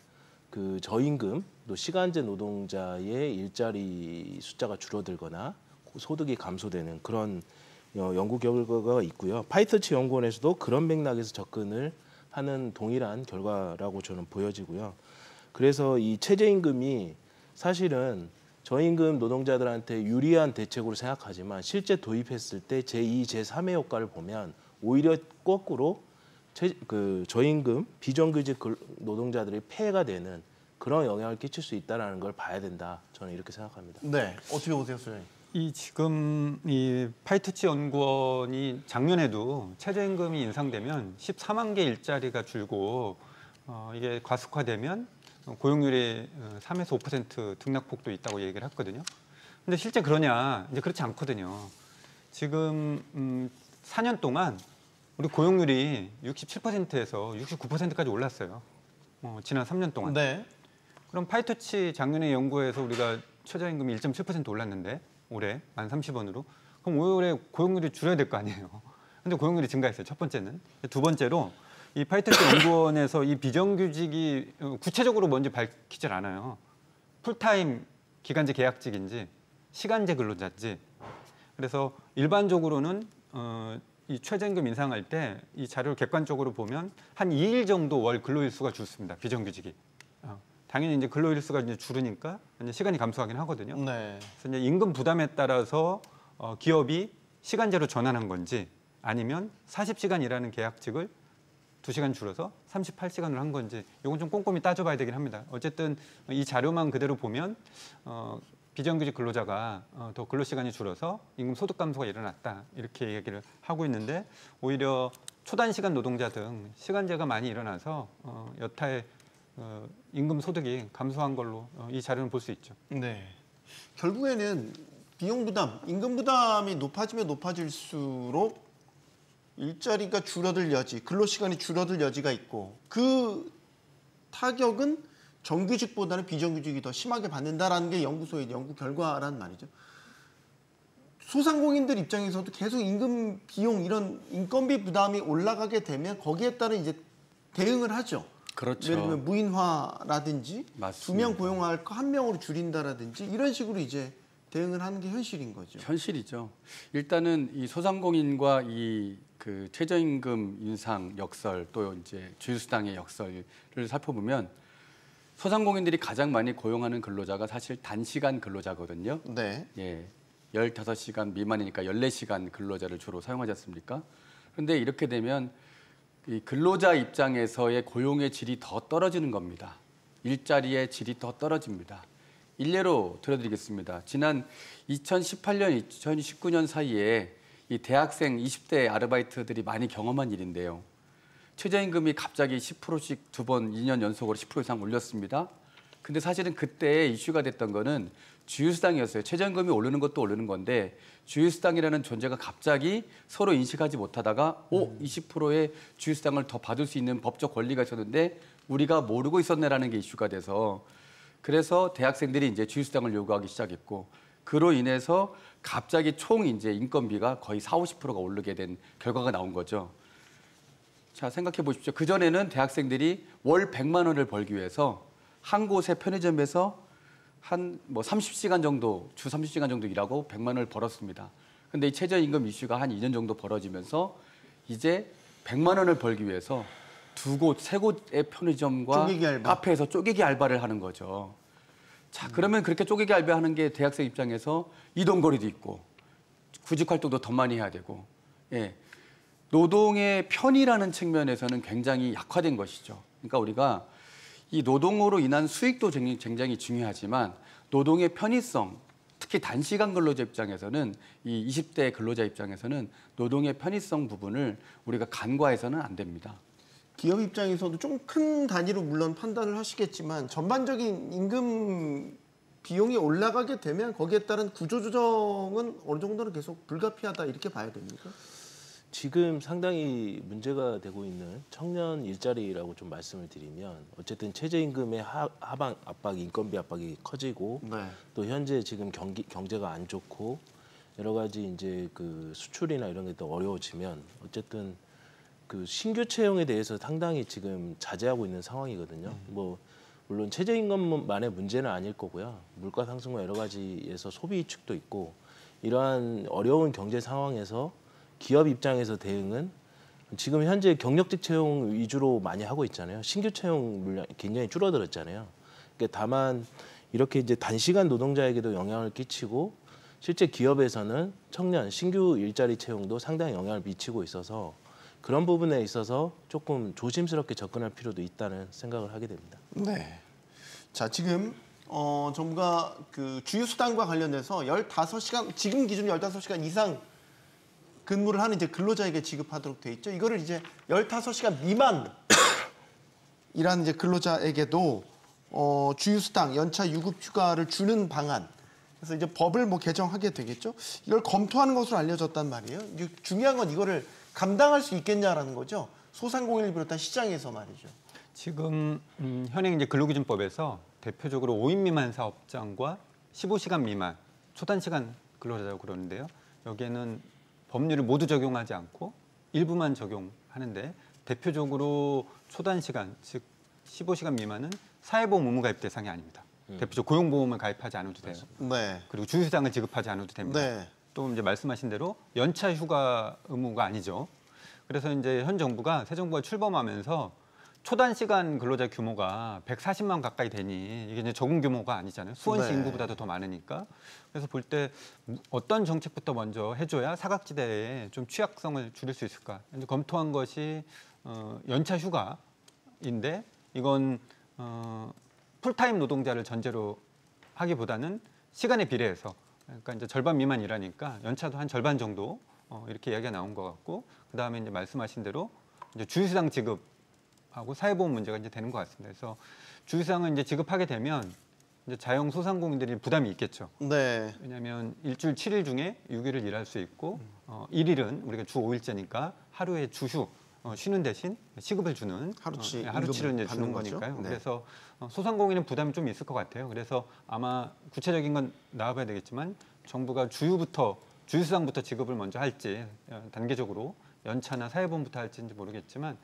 그 저임금 또 시간제 노동자의 일자리 숫자가 줄어들거나 소득이 감소되는 그런 연구 결과가 있고요. 파이터치 연구원에서도 그런 맥락에서 접근을 하는 동일한 결과라고 저는 보여지고요. 그래서 이 최저임금이 사실은 저임금 노동자들한테 유리한 대책으로 생각하지만 실제 도입했을 때 제2, 제3의 효과를 보면 오히려 거꾸로 저임금 비정규직 노동자들이 폐해가 되는 그런 영향을 끼칠 수 있다는 걸 봐야 된다. 저는 이렇게 생각합니다. 네. 어떻게 보세요, 소장님? 지금 이 파이터치 연구원이 작년에도 최저임금이 인상되면 14만 개 일자리가 줄고 이게 과속화되면 고용률이 3에서 5% 등락폭도 있다고 얘기를 했거든요. 근데 실제 그러냐? 이제 그렇지 않거든요. 지금 4년 동안 우리 고용률이 67%에서 69%까지 올랐어요. 지난 3년 동안. 네. 그럼 파이터치 작년에 연구에서 우리가 최저임금이 1.7% 올랐는데 올해 1030원으로 그럼 올해 고용률이 줄어야 될 거 아니에요. 근데 고용률이 증가했어요. 첫 번째는. 두 번째로 이 파이터치 연구원에서 이 비정규직이 구체적으로 뭔지 밝히질 않아요. 풀타임 기간제 계약직인지 시간제 근로자인지. 그래서 일반적으로는 이 최저임금 인상할 때 이 자료를 객관적으로 보면 한 2일 정도 월 근로일수가 줄습니다. 비정규직이. 당연히 이제 근로일수가 이제 줄으니까 이제 시간이 감소하긴 하거든요. 네. 그래서 이제 임금 부담에 따라서 기업이 시간제로 전환한 건지 아니면 40시간 일하는 계약직을 2시간 줄여서 38시간으로 한 건지 이건 좀 꼼꼼히 따져봐야 되긴 합니다. 어쨌든 이 자료만 그대로 보면 비정규직 근로자가 더 근로시간이 줄어서 임금 소득 감소가 일어났다 이렇게 얘기를 하고 있는데 오히려 초단시간 노동자 등 시간제가 많이 일어나서 여타의 임금 소득이 감소한 걸로 이 자료는 볼 수 있죠. 네. 결국에는 비용 부담, 임금 부담이 높아지면 높아질수록 일자리가 줄어들 여지, 근로 시간이 줄어들 여지가 있고 그 타격은 정규직보다는 비정규직이 더 심하게 받는다라는 게 연구소의 연구 결과란 말이죠. 소상공인들 입장에서도 계속 임금 비용 이런 인건비 부담이 올라가게 되면 거기에 따른 이제 대응을 하죠. 그렇죠. 예를 들면 무인화라든지 맞습니다. 2명 고용할 거 1명으로 줄인다라든지 이런 식으로 이제 대응을 하는 게 현실인 거죠. 현실이죠. 일단은 이 소상공인과 이 그 최저임금 인상 역설 또 이제 주휴수당의 역설을 살펴보면 소상공인들이 가장 많이 고용하는 근로자가 사실 단시간 근로자거든요. 네. 예. 15시간 미만이니까 14시간 근로자를 주로 사용하지 않습니까? 그런데 이렇게 되면 이 근로자 입장에서의 고용의 질이 더 떨어지는 겁니다. 일자리의 질이 더 떨어집니다. 일례로 들어드리겠습니다. 지난 2018년, 2019년 사이에 이 대학생 20대 아르바이트들이 많이 경험한 일인데요. 최저임금이 갑자기 10%씩 두 번 2년 연속으로 10% 이상 올렸습니다. 근데 사실은 그때 이슈가 됐던 거는 주휴수당이었어요. 최저임금이 오르는 것도 오르는 건데 주휴수당이라는 존재가 갑자기 서로 인식하지 못하다가 20%의 주휴수당을 더 받을 수 있는 법적 권리가 있었는데 우리가 모르고 있었네라는 게 이슈가 돼서 그래서 대학생들이 이제 주휴수당을 요구하기 시작했고 그로 인해서 갑자기 총 이제 인건비가 거의 40~50%가 오르게 된 결과가 나온 거죠. 자, 생각해 보십시오. 그전에는 대학생들이 월 100만 원을 벌기 위해서 한 곳의 편의점에서 한 30시간 정도, 주 30시간 정도 일하고 100만 원을 벌었습니다. 근데 이 최저임금 이슈가 한 2년 정도 벌어지면서 이제 100만 원을 벌기 위해서 두 곳, 세 곳의 편의점과 쪼개기 알바. 카페에서 쪼개기 알바를 하는 거죠. 자, 그러면 그렇게 쪼개기 알바하는 게 대학생 입장에서 이동거리도 있고 구직 활동도 더 많이 해야 되고, 예, 노동의 편의라는 측면에서는 굉장히 약화된 것이죠. 그러니까 우리가 이 노동으로 인한 수익도 굉장히 중요하지만 노동의 편의성, 특히 단시간 근로자 입장에서는 이 20대 근로자 입장에서는 노동의 편의성 부분을 우리가 간과해서는 안 됩니다. 기업 입장에서도 좀 큰 단위로 물론 판단을 하시겠지만 전반적인 임금 비용이 올라가게 되면 거기에 따른 구조조정은 어느 정도는 계속 불가피하다 이렇게 봐야 됩니까? 지금 상당히 문제가 되고 있는 청년 일자리라고 좀 말씀을 드리면 어쨌든 최저임금의 하방 압박, 인건비 압박이 커지고 네. 또 현재 지금 경제가 안 좋고 여러 가지 이제 그 수출이나 이런 게 또 어려워지면 어쨌든 그 신규 채용에 대해서 상당히 지금 자제하고 있는 상황이거든요. 뭐 물론 최저임금만의 문제는 아닐 거고요. 물가 상승과 여러 가지에서 소비 위축도 있고 이러한 어려운 경제 상황에서 기업 입장에서 대응은 지금 현재 경력직 채용 위주로 많이 하고 있잖아요. 신규 채용 물량이 굉장히 줄어들었잖아요. 그러니까 다만 이렇게 이제 단시간 노동자에게도 영향을 끼치고 실제 기업에서는 청년 신규 일자리 채용도 상당히 영향을 미치고 있어서 그런 부분에 있어서 조금 조심스럽게 접근할 필요도 있다는 생각을 하게 됩니다. 네. 자, 지금 정부가 그 주휴수당과 관련해서 15시간 지금 기준 15시간 이상 근무를 하는 이제 근로자에게 지급하도록 돼 있죠. 이거를 이제 15시간 미만 일하는 이제 근로자에게도 주휴수당, 연차 유급 휴가를 주는 방안. 그래서 이제 법을 뭐 개정하게 되겠죠. 이걸 검토하는 것으로 알려졌단 말이에요. 중요한 건 이거를 감당할 수 있겠냐라는 거죠. 소상공인을 비롯한 시장에서 말이죠. 지금 현행 이제 근로기준법에서 대표적으로 5인 미만 사업장과 15시간 미만 초단시간 근로자라고 그러는데요. 여기에는 법률을 모두 적용하지 않고 일부만 적용하는데 대표적으로 초단시간, 즉 15시간 미만은 사회보험 의무 가입 대상이 아닙니다. 대표적으로 고용보험을 가입하지 않아도 돼요. 네. 그리고 주휴수당을 지급하지 않아도 됩니다. 네. 또 이제 말씀하신 대로 연차 휴가 의무가 아니죠. 그래서 이제 현 정부가 새 정부가 출범하면서 초단시간 근로자 규모가 140만 가까이 되니 이게 이제 적은 규모가 아니잖아요. 수원시 네. 인구보다도 더 많으니까. 그래서 볼 때 어떤 정책부터 먼저 해줘야 사각지대에 좀 취약성을 줄일 수 있을까. 이제 검토한 것이 연차 휴가인데 이건 풀타임 노동자를 전제로 하기보다는 시간에 비례해서 그러니까 이제 절반 미만 일하니까 연차도 한 절반 정도 이렇게 이야기가 나온 것 같고 그 다음에 이제 말씀하신 대로 이제 주휴수당 지급하고 사회보험 문제가 이제 되는 것 같습니다. 그래서 주휴수당을 이제 지급하게 되면 이제 자영 소상공인들이 부담이 있겠죠. 네. 왜냐하면 일주일 7일 중에 6일을 일할 수 있고 1일은 우리가 주 5일제니까 하루에 주휴 쉬는 대신 시급을 주는 하루치 하루치를 이제 주는 받는 거죠. 거니까요. 네. 그래서 소상공인은 부담이 좀 있을 것 같아요. 그래서 아마 구체적인 건 나와봐야 되겠지만 정부가 주휴수당부터 지급을 먼저 할지 단계적으로 연차나 사회보험부터 할지인지 모르겠지만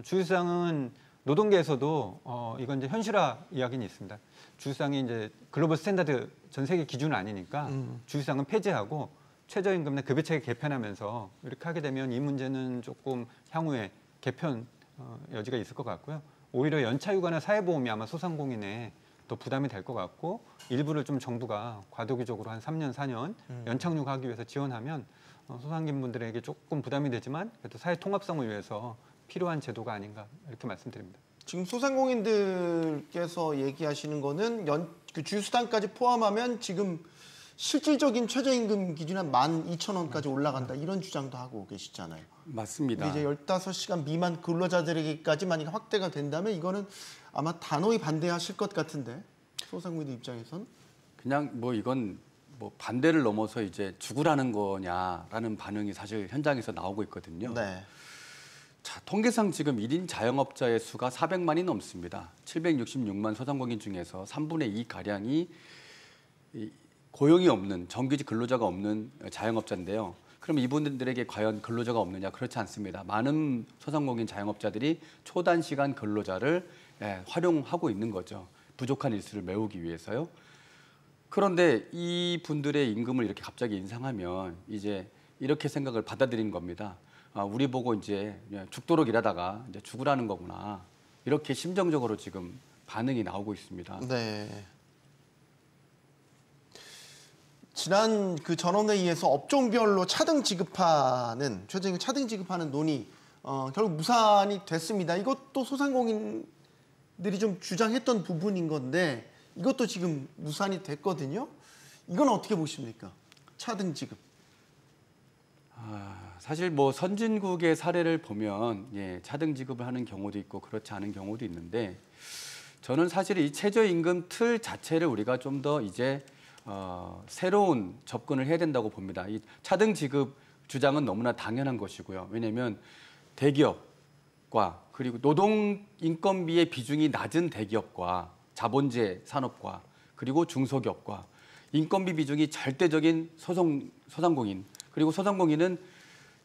주휴수당은 노동계에서도 이건 이제 현실화 이야기는 있습니다. 주휴수당이 이제 글로벌 스탠다드 전 세계 기준은 아니니까 주휴수당은 폐지하고 최저임금이나 급여체계 개편하면서 이렇게 하게 되면 이 문제는 조금 향후에 개편 여지가 있을 것 같고요. 오히려 연차휴가나 사회보험이 아마 소상공인에 더 부담이 될 것 같고 일부를 좀 정부가 과도기적으로 한 3년, 4년 연착륙하기 위해서 지원하면 소상공인분들에게 조금 부담이 되지만 그래도 사회 통합성을 위해서 필요한 제도가 아닌가 이렇게 말씀드립니다. 지금 소상공인들께서 얘기하시는 거는 그 주휴수당까지 포함하면 지금 실질적인 최저임금 기준 한 12,000원까지 올라간다 이런 주장도 하고 계시잖아요. 맞습니다. 이제 15시간 미만 근로자들에게까지 만약 확대가 된다면 이거는 아마 단호히 반대하실 것 같은데 소상공인들 입장에선 그냥 뭐 이건 뭐 반대를 넘어서 이제 죽으라는 거냐라는 반응이 사실 현장에서 나오고 있거든요. 네. 자, 통계상 지금 1인 자영업자의 수가 400만이 넘습니다. 766만 소상공인 중에서 3분의 2 가량이 고용이 없는 정규직 근로자가 없는 자영업자인데요. 그럼 이분들에게 과연 근로자가 없느냐? 그렇지 않습니다. 많은 소상공인 자영업자들이 초단시간 근로자를 활용하고 있는 거죠. 부족한 일수를 메우기 위해서요. 그런데 이 분들의 임금을 이렇게 갑자기 인상하면 이제 이렇게 생각을 받아들인 겁니다. 우리 보고 이제 죽도록 일하다가 이제 죽으라는 거구나. 이렇게 심정적으로 지금 반응이 나오고 있습니다. 네. 지난 그 전원회의에서 업종별로 차등 지급하는 최저임금 차등 지급하는 논의 결국 무산이 됐습니다. 이것도 소상공인들이 좀 주장했던 부분인 건데 이것도 지금 무산이 됐거든요. 이건 어떻게 보십니까? 차등 지급. 사실 뭐 선진국의 사례를 보면 차등 지급을 하는 경우도 있고 그렇지 않은 경우도 있는데 저는 사실 이 최저임금 틀 자체를 우리가 좀 더 이제 새로운 접근을 해야 된다고 봅니다. 이 차등 지급 주장은 너무나 당연한 것이고요. 왜냐하면 대기업과 그리고 노동 인건비의 비중이 낮은 대기업과 자본재 산업과 그리고 중소기업과 인건비 비중이 절대적인 소상공인 그리고 소상공인은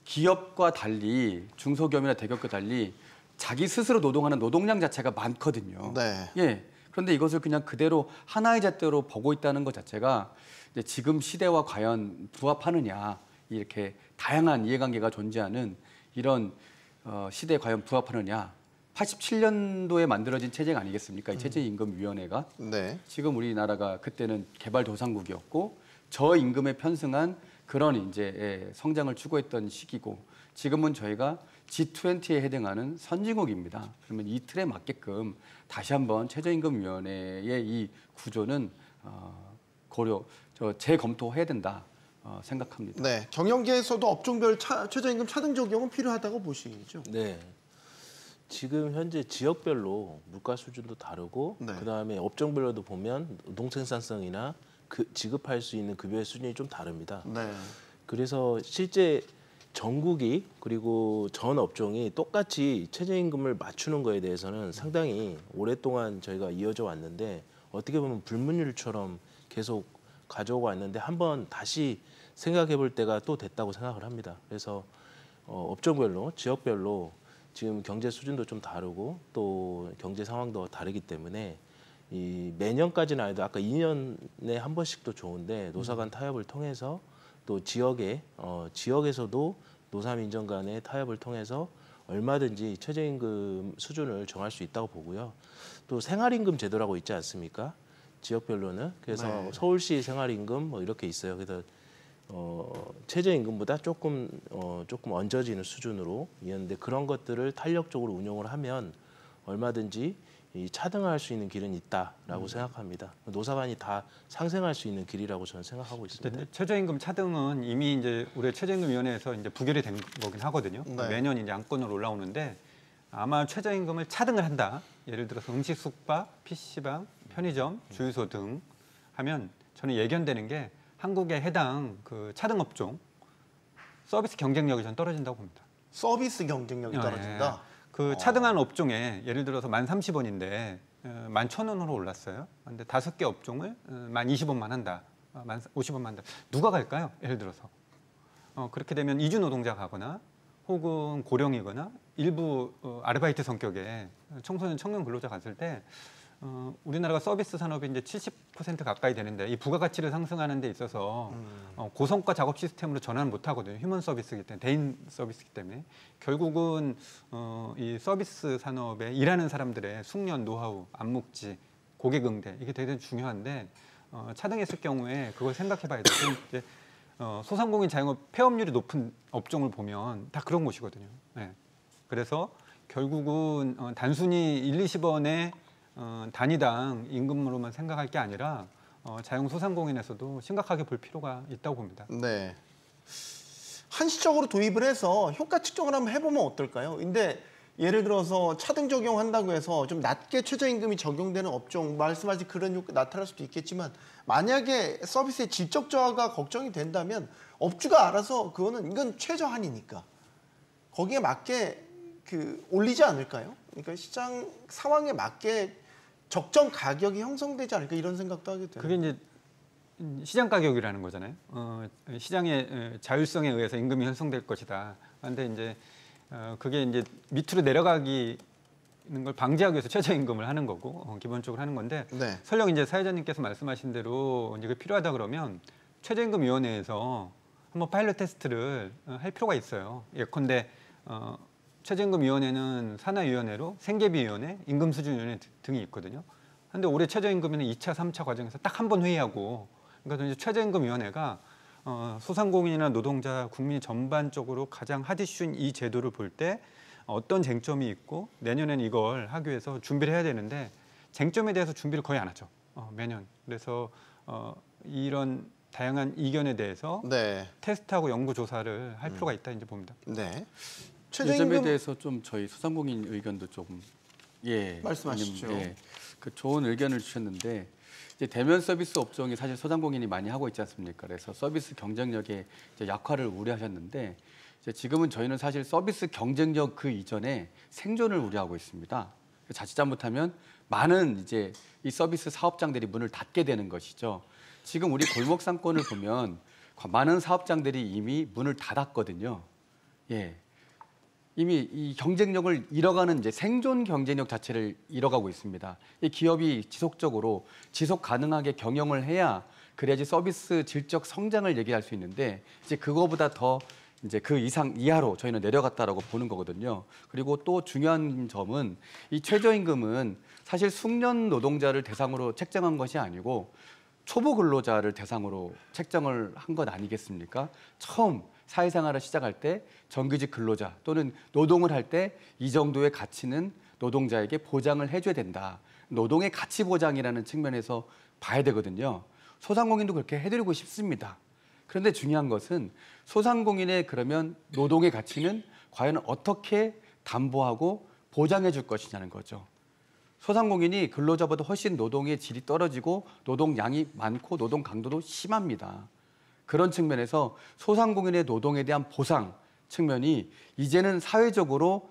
기업과 달리 중소기업이나 대기업과 달리 자기 스스로 노동하는 노동량 자체가 많거든요. 네. 예. 그런데 이것을 그냥 그대로 하나의 잣대로 보고 있다는 것 자체가 이제 지금 시대와 과연 부합하느냐 이렇게 다양한 이해관계가 존재하는 이런 시대에 과연 부합하느냐 87년도에 만들어진 체제가 아니겠습니까? 이 최저임금위원회가 네. 지금 우리나라가 그때는 개발도상국이었고 저임금에 편승한 그런 이제 성장을 추구했던 시기고 지금은 저희가 G20에 해당하는 선진국입니다. 그러면 이 틀에 맞게끔 다시 한번 최저임금위원회의 이 구조는 재검토해야 된다 생각합니다. 네. 경영계에서도 업종별 최저임금 차등 적용은 필요하다고 보시죠? 네. 지금 현재 지역별로 물가 수준도 다르고 네. 그다음에 업종별로도 보면 노동생산성이나 지급할 수 있는 급여의 수준이 좀 다릅니다. 네. 그래서 실제 전국이 그리고 전 업종이 똑같이 최저임금을 맞추는 거에 대해서는 상당히 오랫동안 저희가 이어져 왔는데 어떻게 보면 불문율처럼 계속 가져오고 왔는데 한번 다시 생각해 볼 때가 또 됐다고 생각을 합니다. 그래서 업종별로 지역별로 지금 경제 수준도 좀 다르고 또 경제 상황도 다르기 때문에 이 매년까지는 아니도 아까 2년에 한 번씩도 좋은데 노사 간 타협을 통해서 또 지역에서도 노사민정 간의 타협을 통해서 얼마든지 최저임금 수준을 정할 수 있다고 보고요. 또 생활임금 제도라고 있지 않습니까? 지역별로는 그래서 네. 서울시 생활임금 뭐 이렇게 있어요. 그래서 최저임금보다 조금 얹어지는 수준으로 있는데 그런 것들을 탄력적으로 운용을 하면 얼마든지 차등할 수 있는 길은 있다라고 생각합니다. 노사간이 다 상생할 수 있는 길이라고 저는 생각하고 있습니다. 최저임금 차등은 이미 이제 우리 최저임금위원회에서 이제 부결이 된 거긴 하거든요. 네. 매년 이제 안건으로 올라오는데 아마 최저임금을 차등을 한다. 예를 들어서 음식, 숙박, PC방, 편의점, 주유소 등 하면 저는 예견되는 게 한국의 해당 그 차등 업종 서비스 경쟁력이 전 떨어진다고 봅니다. 서비스 경쟁력이 떨어진다. 그 차등한 업종에 예를 들어서 1030원인데 11,000원으로 올랐어요. 근데 5개 업종을 1020원만 한다. 50원만 한다. 누가 갈까요? 예를 들어서. 그렇게 되면 이주 노동자 가거나 혹은 고령이거나 일부 아르바이트 성격의 청소년 청년 근로자 갔을 때 우리나라가 서비스 산업이 이제 70% 가까이 되는데 이 부가가치를 상승하는 데 있어서 고성과 작업 시스템으로 전환을 못 하거든요. 휴먼 서비스이기 때문에, 대인 서비스이기 때문에 결국은 이 서비스 산업에 일하는 사람들의 숙련, 노하우, 안목지, 고객 응대 이게 되게 중요한데 차등했을 경우에 그걸 생각해봐야 돼요. 이제 소상공인 자영업 폐업률이 높은 업종을 보면 다 그런 곳이거든요. 네. 그래서 결국은 단순히 1, 20원의 단위당 임금으로만 생각할 게 아니라 자영소상공인에서도 심각하게 볼 필요가 있다고 봅니다. 네. 한시적으로 도입을 해서 효과 측정을 한번 해보면 어떨까요? 근데 예를 들어서 차등 적용한다고 해서 좀 낮게 최저임금이 적용되는 업종, 말씀하신 그런 효과 나타날 수도 있겠지만 만약에 서비스의 질적 저하가 걱정이 된다면 업주가 알아서 이건 최저한이니까 거기에 맞게 올리지 않을까요? 그러니까 시장 상황에 맞게 적정 가격이 형성되지 않을까 이런 생각도 하게 돼요. 그게 이제 시장 가격이라는 거잖아요. 시장의 자율성에 의해서 임금이 형성될 것이다. 그런데 이제 그게 이제 밑으로 내려가기는 걸 방지하기 위해서 최저임금을 하는 거고 기본적으로 하는 건데 네. 설령 이제 사회자님께서 말씀하신 대로 이제 그 필요하다 그러면 최저임금위원회에서 한번 파일럿 테스트를 할 필요가 있어요. 예컨대 최저임금위원회는 산하위원회로 생계비위원회, 임금수준위원회 등이 있거든요. 그런데 올해 최저임금위는 2차, 3차 과정에서 딱 한 번 회의하고 그러니까 이제 최저임금위원회가 소상공인이나 노동자, 국민 전반적으로 가장 핫이슈인 이 제도를 볼 때 어떤 쟁점이 있고 내년에는 이걸 하기 위해서 준비를 해야 되는데 쟁점에 대해서 준비를 거의 안 하죠. 매년. 그래서 이런 다양한 이견에 대해서 네. 테스트하고 연구 조사를 할 필요가 있다 이제 봅니다. 네. 이 점에 대해서 좀 저희 소상공인 의견도 조금 말씀하시죠. 그 좋은 의견을 주셨는데 이제 대면 서비스 업종이 사실 소상공인이 많이 하고 있지 않습니까? 그래서 서비스 경쟁력의 이제 약화를 우려하셨는데 이제 지금은 저희는 사실 서비스 경쟁력 그 이전에 생존을 우려하고 있습니다. 자칫 잘못하면 많은 이제 이 서비스 사업장들이 문을 닫게 되는 것이죠. 지금 우리 골목 상권을 보면 많은 사업장들이 이미 문을 닫았거든요. 예. 이미 이 경쟁력을 잃어가는 이제 생존 경쟁력 자체를 잃어가고 있습니다. 이 기업이 지속적으로 지속 가능하게 경영을 해야 그래야지 서비스 질적 성장을 얘기할 수 있는데 이제 그거보다 더 이제 그 이하로 저희는 내려갔다라고 보는 거거든요. 그리고 또 중요한 점은 이 최저임금은 사실 숙련 노동자를 대상으로 책정한 것이 아니고 초보 근로자를 대상으로 책정을 한 것 아니겠습니까? 처음 사회생활을 시작할 때 정규직 근로자 또는 노동을 할 때 이 정도의 가치는 노동자에게 보장을 해줘야 된다. 노동의 가치 보장이라는 측면에서 봐야 되거든요. 소상공인도 그렇게 해드리고 싶습니다. 그런데 중요한 것은 소상공인의 그러면 노동의 가치는 과연 어떻게 담보하고 보장해 줄 것이냐는 거죠. 소상공인이 근로자보다 훨씬 노동의 질이 떨어지고 노동량이 많고 노동 강도도 심합니다. 그런 측면에서 소상공인의 노동에 대한 보상 측면이 이제는 사회적으로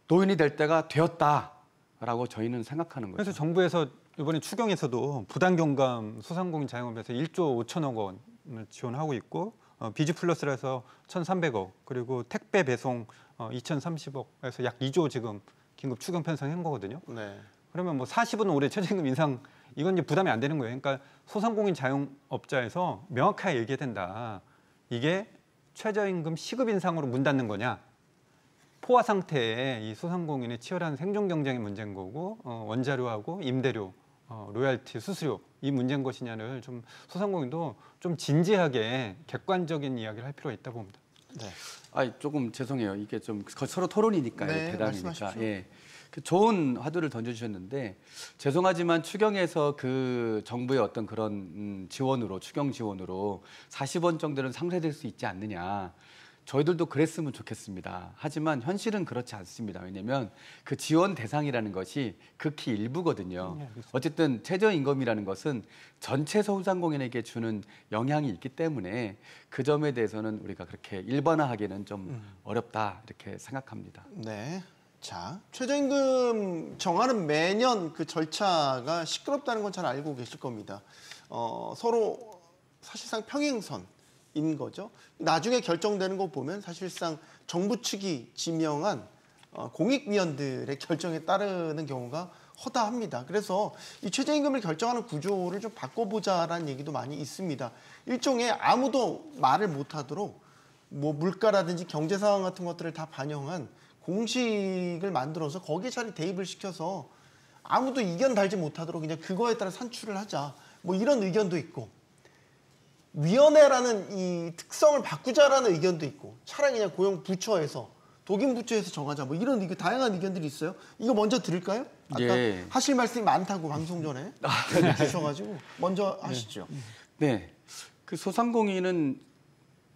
노인이 될 때가 되었다라고 저희는 생각하는 거죠. 그래서 정부에서 이번에 추경에서도 부담경감 소상공인 자영업에서 1조 5천억 원을 지원하고 있고 비즈 플러스를 해서 1,300억 그리고 택배 배송 2,030억에서 약 2조 지금 긴급 추경 편성한 거거든요. 네. 그러면 뭐 40은 올해 최저임금 인상 이건 이제 부담이 안 되는 거예요. 그러니까 소상공인 자영업자에서 명확하게 얘기해야 된다. 이게 최저임금 시급 인상으로 문 닫는 거냐? 포화 상태에 이 소상공인의 치열한 생존 경쟁의 문제인 거고 원자료하고 임대료, 로얄티, 수수료 이 문제인 것이냐를 좀 소상공인도 좀 진지하게 객관적인 이야기를 할 필요가 있다고 봅니다. 네. 조금 죄송해요. 이게 좀 서로 토론이니까요. 네, 대담이니까. 말씀하십시오. 예. 그 좋은 화두를 던져주셨는데 죄송하지만 추경에서 그 정부의 어떤 그런 지원으로 추경 지원으로 40원 정도는 상쇄될 수 있지 않느냐. 저희들도 그랬으면 좋겠습니다. 하지만 현실은 그렇지 않습니다. 왜냐하면 그 지원 대상이라는 것이 극히 일부거든요. 어쨌든 최저임금이라는 것은 전체 소상공인에게 주는 영향이 있기 때문에 그 점에 대해서는 우리가 그렇게 일반화하기는 좀 어렵다 이렇게 생각합니다. 네. 자, 최저임금 정하는 매년 그 절차가 시끄럽다는 건 잘 알고 계실 겁니다. 서로 사실상 평행선인 거죠. 나중에 결정되는 거 보면 사실상 정부 측이 지명한 공익위원들의 결정에 따르는 경우가 허다합니다. 그래서 이 최저임금을 결정하는 구조를 좀 바꿔보자라는 얘기도 많이 있습니다. 일종의 아무도 말을 못하도록 뭐 물가라든지 경제 상황 같은 것들을 다 반영한 공식을 만들어서 거기에 잘 대입을 시켜서 아무도 이견 달지 못하도록 그냥 그거에 따라 산출을 하자. 뭐 이런 의견도 있고 위원회라는 이 특성을 바꾸자라는 의견도 있고 차라리 그냥 고용부처에서 독임 부처에서 정하자 뭐 이런 다양한 의견들이 있어요. 이거 먼저 들을까요? 아까 예. 하실 말씀이 많다고 방송 전에 주셔가지고 먼저 하시죠. 네, 그 소상공인은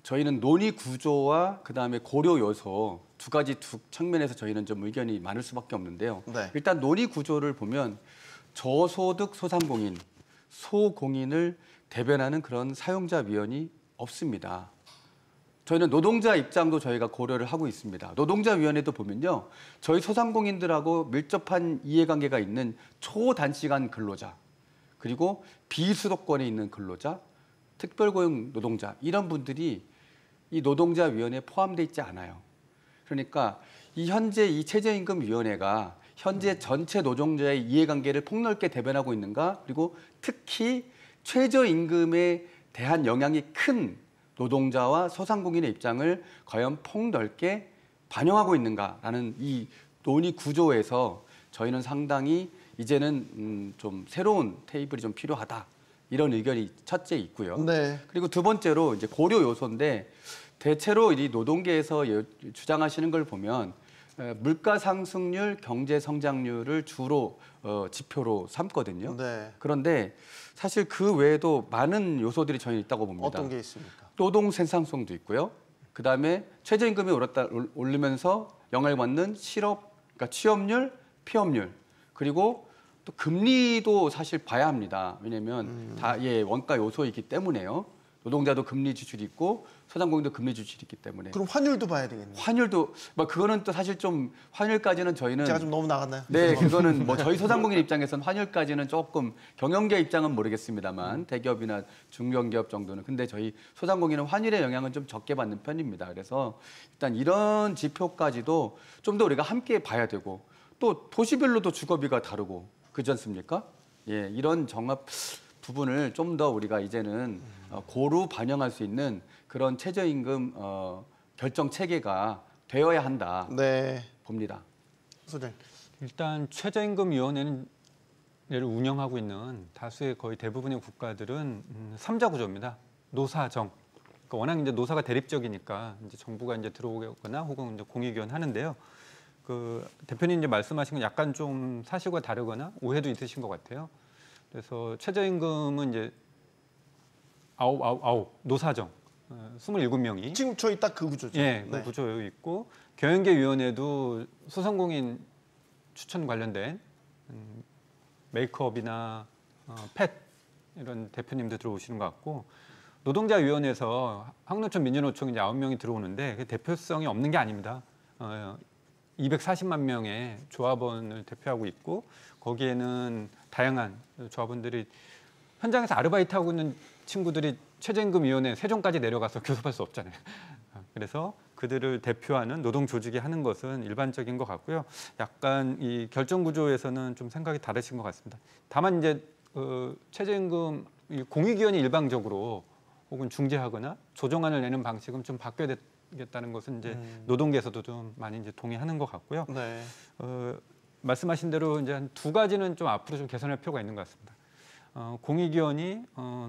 저희는 논의 구조와 그다음에 고려 요소 두 가지 측면에서 저희는 좀 의견이 많을 수밖에 없는데요. 네. 일단 논의 구조를 보면 저소득 소상공인, 소공인을 대변하는 그런 사용자 위원이 없습니다. 저희는 노동자 입장도 저희가 고려를 하고 있습니다. 노동자 위원회도 보면요, 저희 소상공인들하고 밀접한 이해관계가 있는 초단시간 근로자, 그리고 비수도권에 있는 근로자, 특별고용 노동자 이런 분들이 이 노동자 위원회에 포함되어 있지 않아요. 그러니까 현재 이 최저임금위원회가 현재 전체 노동자의 이해관계를 폭넓게 대변하고 있는가, 그리고 특히 최저임금에 대한 영향이 큰 노동자와 소상공인의 입장을 과연 폭넓게 반영하고 있는가라는 이 논의 구조에서 저희는 상당히 이제는 좀 새로운 테이블이 좀 필요하다, 이런 의견이 첫째 있고요. 네. 그리고 두 번째로 이제 고려 요소인데, 대체로 이 노동계에서 주장하시는 걸 보면 물가 상승률, 경제 성장률을 주로 지표로 삼거든요. 네. 그런데 사실 그 외에도 많은 요소들이 저희는 있다고 봅니다. 어떤 게 있습니까? 노동 생산성도 있고요. 그다음에 최저임금이 오르면서 영향을 받는 그러니까 취업률, 폐업률, 그리고 또 금리도 사실 봐야 합니다. 왜냐하면 다 원가 요소이기 때문에요. 노동자도 금리 지출이 있고 소상공인도 금리 지출이 있기 때문에. 그럼 환율도 봐야 되겠네요. 환율도 그거는 또 사실 좀 환율까지는 저희는 제가 좀 너무 나갔나요? 네, 그거는 뭐 저희 소상공인 입장에서는 환율까지는 조금, 경영계 입장은 모르겠습니다만 대기업이나 중견기업 정도는. 근데 저희 소상공인은 환율의 영향은 좀 적게 받는 편입니다. 그래서 일단 이런 지표까지도 좀 더 우리가 함께 봐야 되고, 또 도시별로도 주거비가 다르고 그렇지 않습니까? 예, 이런 정합 부분을 좀 더 우리가 이제는 고루 반영할 수 있는 그런 최저임금 결정 체계가 되어야 한다 네. 봅니다. 소장님. 일단 최저임금위원회를 운영하고 있는 다수의 거의 대부분의 국가들은 3자 구조입니다. 노사정. 그러니까 워낙 이제 노사가 대립적이니까 이제 정부가 이제 들어오거나 혹은 이제 공익위원 하는데요. 그 대표님 이제 말씀하신 건 약간 좀 사실과 다르거나 오해도 있으신 것 같아요. 그래서 최저임금은 이제 아홉 노사정 27명이 지금 저희 딱 그 구조죠. 예, 그 구조에 있고, 경영계위원회도 소상공인 추천 관련된 메이크업이나 펫 이런 대표님들 들어오시는 것 같고, 노동자위원회에서 한국노총 민주노총 이제 9명이 들어오는데 그 대표성이 없는 게 아닙니다. 240만 명의 조합원을 대표하고 있고, 거기에는 다양한 조합원들이 현장에서 아르바이트하고 있는 친구들이 최저임금위원회 세종까지 내려가서 교섭할 수 없잖아요. 그래서 그들을 대표하는 노동조직이 하는 것은 일반적인 것 같고요. 약간 이 결정 구조에서는 좀 생각이 다르신 것 같습니다. 다만 이제 최저임금 공익위원회 일방적으로 혹은 중재하거나 조정안을 내는 방식은 좀 바뀌어야 되겠다는 것은 이제 노동계에서도 좀 많이 이제 동의하는 것 같고요. 네. 말씀하신 대로 이제 한 두 가지는 좀 앞으로 좀 개선할 필요가 있는 것 같습니다. 공익위원이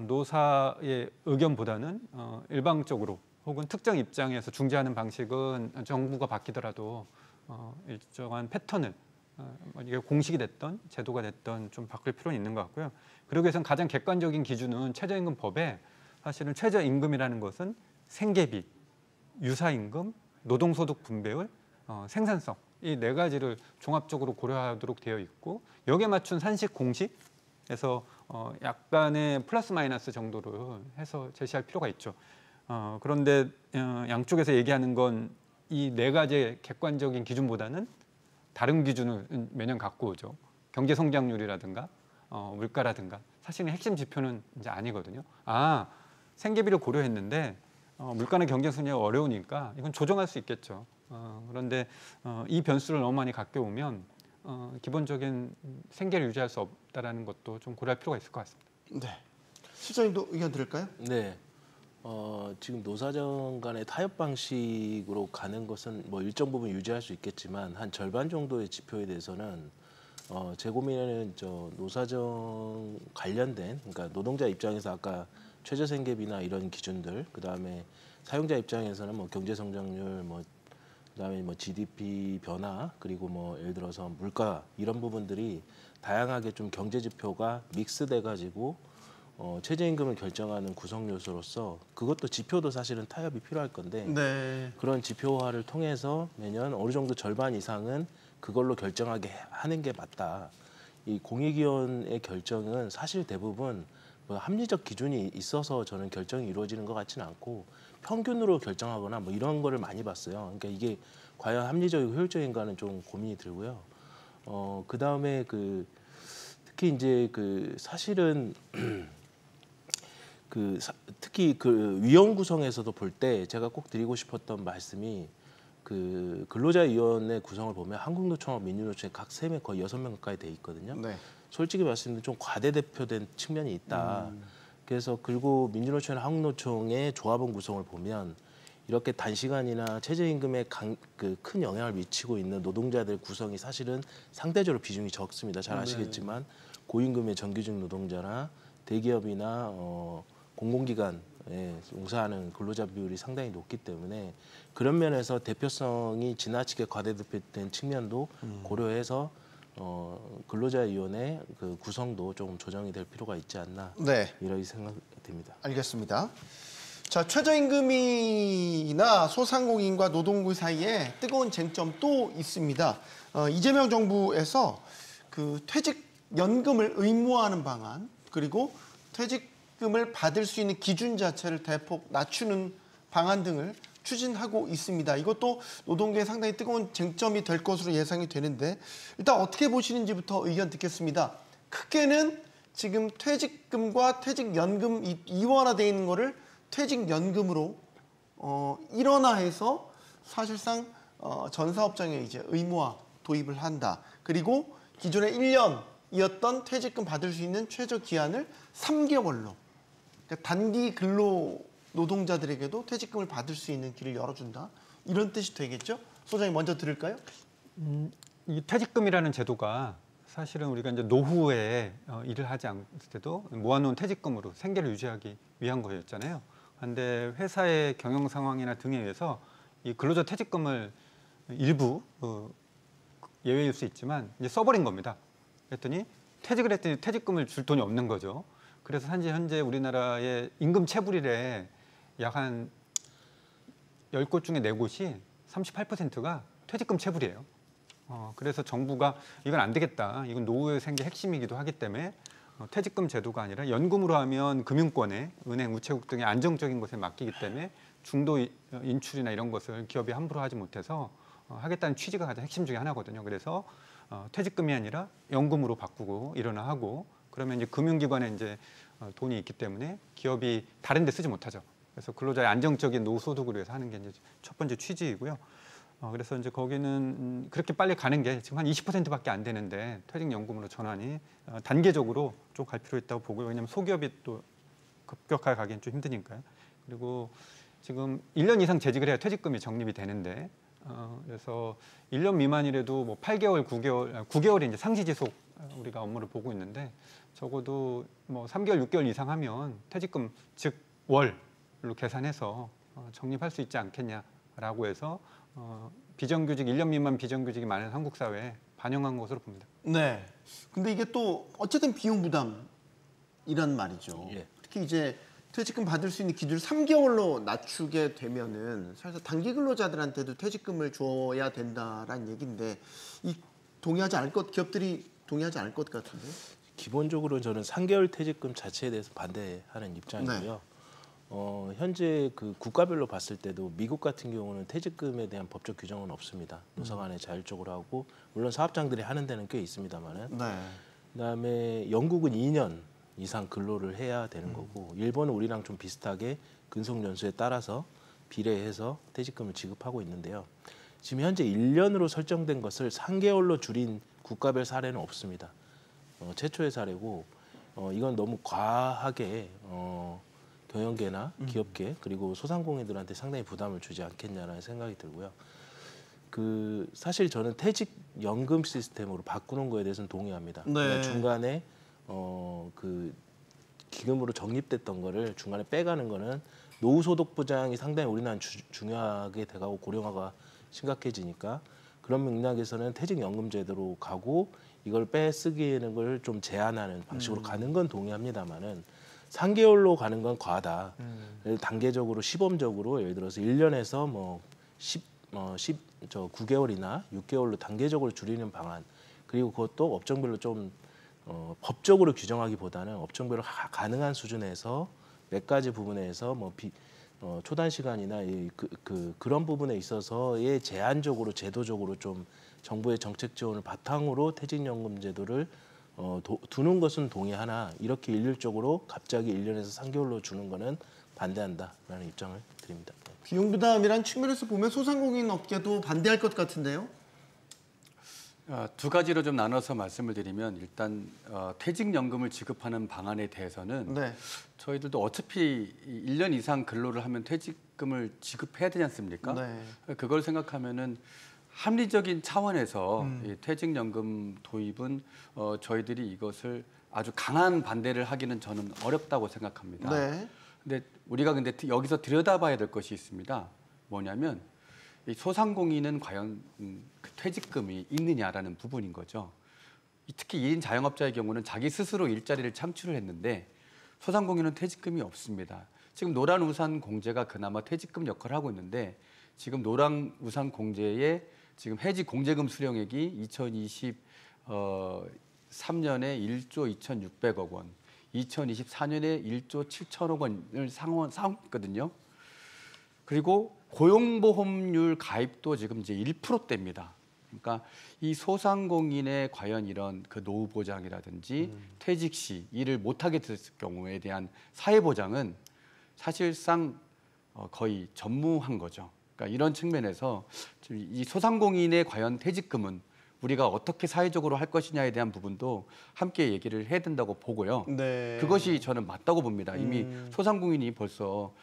노사의 의견보다는 일방적으로 혹은 특정 입장에서 중재하는 방식은 정부가 바뀌더라도 일정한 패턴을 이게 공식이 됐던 제도가 됐던 좀 바꿀 필요는 있는 것 같고요. 그러기 위해서는 가장 객관적인 기준은 최저임금법에 사실은 최저임금이라는 것은 생계비, 유사임금, 노동소득 분배율, 생산성 이 네 가지를 종합적으로 고려하도록 되어 있고, 여기에 맞춘 산식 공식에서 약간의 플러스 마이너스 정도를 해서 제시할 필요가 있죠. 그런데 양쪽에서 얘기하는 건 이 네 가지의 객관적인 기준보다는 다른 기준을 매년 갖고 오죠. 경제 성장률이라든가 물가라든가. 사실은 핵심 지표는 이제 아니거든요. 생계비를 고려했는데 물가나 경제 성장이 어려우니까 이건 조정할 수 있겠죠. 그런데 이 변수를 너무 많이 갖게 오면 기본적인 생계를 유지할 수 없다라는 것도 좀 고려할 필요가 있을 것 같습니다. 네. 실장님도 의견 들을까요? 네. 지금 노사정 간의 타협 방식으로 가는 것은 뭐 일정 부분 유지할 수 있겠지만 한 절반 정도의 지표에 대해서는 제 고민에는 노사정 관련된, 그러니까 노동자 입장에서 아까 최저생계비나 이런 기준들, 그 다음에 사용자 입장에서는 뭐 경제성장률, 뭐 그다음에 뭐 GDP 변화 그리고 뭐 예를 들어서 물가 이런 부분들이 다양하게 좀 경제 지표가 믹스돼 가지고 최저임금을 결정하는 구성 요소로서 그것도 지표도 사실은 타협이 필요할 건데 네. 그런 지표화를 통해서 매년 어느 정도 절반 이상은 그걸로 결정하게 하는 게 맞다. 이 공익위원회 결정은 사실 대부분 뭐 합리적 기준이 있어서 저는 결정이 이루어지는 것 같지는 않고 평균으로 결정하거나 뭐 이런 거를 많이 봤어요. 그러니까 이게 과연 합리적이고 효율적인가는 좀 고민이 들고요. 그 다음에 특히 이제 사실은 특히 위원 구성에서도 볼 때 제가 꼭 드리고 싶었던 말씀이 근로자위원회 구성을 보면 한국노총하고 민주노총에 각 3명 거의 6명 가까이 돼 있거든요. 네. 솔직히 말씀드리면 좀 과대대표된 측면이 있다. 그래서 그리고 민주노총이나 한국노총의 조합원 구성을 보면 이렇게 단시간이나 최저임금에 큰 영향을 미치고 있는 노동자들 구성이 사실은 상대적으로 비중이 적습니다. 잘 아시겠지만 고임금의 정규직 노동자나 대기업이나 공공기관에 종사하는 근로자 비율이 상당히 높기 때문에 그런 면에서 대표성이 지나치게 과대대표된 측면도 고려해서 근로자위원회 구성도 조금 조정이 될 필요가 있지 않나 네. 이렇게 생각됩니다. 알겠습니다. 자, 최저임금이나 소상공인과 노동부 사이에 뜨거운 쟁점 또 있습니다. 이재명 정부에서 퇴직연금을 의무화하는 방안 그리고 퇴직금을 받을 수 있는 기준 자체를 대폭 낮추는 방안 등을 추진하고 있습니다. 이것도 노동계에 상당히 뜨거운 쟁점이 될 것으로 예상이 되는데 일단 어떻게 보시는지부터 의견 듣겠습니다. 크게는 지금 퇴직금과 퇴직연금 이원화되어 있는 거를 퇴직연금으로 일원화해서 사실상 전 사업장에 이제 의무화 도입을 한다. 그리고 기존에 1년이었던 퇴직금 받을 수 있는 최저 기한을 3개월로 그러니까 단기 근로 노동자들에게도 퇴직금을 받을 수 있는 길을 열어준다. 이런 뜻이 되겠죠? 소장님 먼저 들을까요? 이 퇴직금이라는 제도가 사실은 우리가 이제 노후에 일을 하지 않을 때도 모아놓은 퇴직금으로 생계를 유지하기 위한 거였잖아요. 그런데 회사의 경영 상황이나 등에 의해서 이 근로자 퇴직금을 일부 예외일 수 있지만 이제 써버린 겁니다. 그랬더니 퇴직을 했더니 퇴직금을 줄 돈이 없는 거죠. 그래서 현재 우리나라의 임금 체불일에 약 한 10곳 중에 4곳이 38%가 퇴직금 체불이에요. 그래서 정부가 이건 안 되겠다. 이건 노후의 생계 핵심이기도 하기 때문에 퇴직금 제도가 아니라 연금으로 하면 금융권에 은행, 우체국 등의 안정적인 것에 맡기기 때문에 중도 인출이나 이런 것을 기업이 함부로 하지 못해서 하겠다는 취지가 가장 핵심 중에 하나거든요. 그래서 퇴직금이 아니라 연금으로 바꾸고 일원화하고 그러면 이제 금융기관에 이제 돈이 있기 때문에 기업이 다른 데 쓰지 못하죠. 그래서 근로자의 안정적인 노후 소득을 위해서 하는 게 이제 첫 번째 취지이고요. 그래서 이제 거기는 그렇게 빨리 가는 게 지금 한 20%밖에 안 되는데 퇴직연금으로 전환이 단계적으로 좀 갈 필요 있다고 보고요. 왜냐하면 소기업이 또 급격하게 가기엔 좀 힘드니까요. 그리고 지금 1년 이상 재직을 해야 퇴직금이 적립이 되는데 그래서 1년 미만이라도 뭐 8개월, 9개월이 이제 상시 지속 우리가 업무를 보고 있는데 적어도 뭐 3개월, 6개월 이상 하면 퇴직금 즉 월로 계산해서 적립할 수 있지 않겠냐라고 해서 비정규직 1년 미만 비정규직이 많은 한국 사회에 반영한 것으로 봅니다. 네. 근데 이게 또 어쨌든 비용 부담이란 말이죠. 예. 특히 이제 퇴직금 받을 수 있는 기준을 3개월로 낮추게 되면은 사실 단기 근로자들한테도 퇴직금을 줘야 된다라는 얘기인데 기업들이 동의하지 않을 것 같은데. 기본적으로 저는 3개월 퇴직금 자체에 대해서 반대하는 입장이고요. 현재 국가별로 봤을 때도 미국 같은 경우는 퇴직금에 대한 법적 규정은 없습니다. 노사 간에 자율적으로 하고 물론 사업장들이 하는 데는 꽤 있습니다만은. 네. 그다음에 영국은 2년 이상 근로를 해야 되는 거고 일본은 우리랑 좀 비슷하게 근속 연수에 따라서 비례해서 퇴직금을 지급하고 있는데요. 지금 현재 1년으로 설정된 것을 3개월로 줄인 국가별 사례는 없습니다. 최초의 사례고 이건 너무 과하게 경영계나 기업계 그리고 소상공인들한테 상당히 부담을 주지 않겠냐라는 생각이 들고요. 사실 저는 퇴직연금 시스템으로 바꾸는 거에 대해서는 동의합니다. 네. 그러니까 중간에 기금으로 적립됐던 거를 중간에 빼가는 거는 노후소득 보장이 상당히 우리나라는 중요하게 돼가고 고령화가 심각해지니까 그런 맥락에서는 퇴직연금제도로 가고 이걸 빼쓰기는 걸 좀 제한하는 방식으로 가는 건 동의합니다만은 3개월로 가는 건 과하다. 단계적으로 시범적으로 예를 들어서 1년에서 뭐 9개월이나 6개월로 단계적으로 줄이는 방안 그리고 그것도 업종별로 좀 법적으로 규정하기보다는 업종별로 가능한 수준에서 몇 가지 부분에서 뭐 초단 시간이나 그런 부분에 있어서의 제한적으로 제도적으로 좀 정부의 정책 지원을 바탕으로 퇴직연금 제도를 두는 것은 동의하나 이렇게 일률적으로 갑자기 1년에서 3개월로 주는 거는 반대한다라는 입장을 드립니다. 비용 부담이란 측면에서 보면 소상공인 업계도 반대할 것 같은데요. 두 가지로 좀 나눠서 말씀을 드리면 일단 퇴직연금을 지급하는 방안에 대해서는 네. 저희들도 어차피 1년 이상 근로를 하면 퇴직금을 지급해야 되지 않습니까? 네. 그걸 생각하면은 합리적인 차원에서 이 퇴직연금 도입은 저희들이 이것을 아주 강한 반대를 하기는 저는 어렵다고 생각합니다. 네. 근데 우리가 여기서 들여다봐야 될 것이 있습니다. 뭐냐면 이 소상공인은 과연 그 퇴직금이 있느냐라는 부분인 거죠. 특히 1인 자영업자의 경우는 자기 스스로 일자리를 창출을 했는데 소상공인은 퇴직금이 없습니다. 지금 노란우산 공제가 그나마 퇴직금 역할을 하고 있는데 지금 노란우산 공제의 지금 해지 공제금 수령액이 2023년에 1조 2,600억 원, 2024년에 1조 7천억 원을 상환했거든요. 그리고 고용보험료 가입도 지금 이제 1%대입니다. 그러니까 이 소상공인의 과연 이런 그 노후 보장이라든지 퇴직 시 일을 못하게 됐을 경우에 대한 사회 보장은 사실상 거의 전무한 거죠. 그러니까 이런 측면에서 이 소상공인의 과연 퇴직금은 우리가 어떻게 사회적으로 할 것이냐에 대한 부분도 함께 얘기를 해야 된다고 보고요. 네. 그것이 저는 맞다고 봅니다. 이미 소상공인이 벌써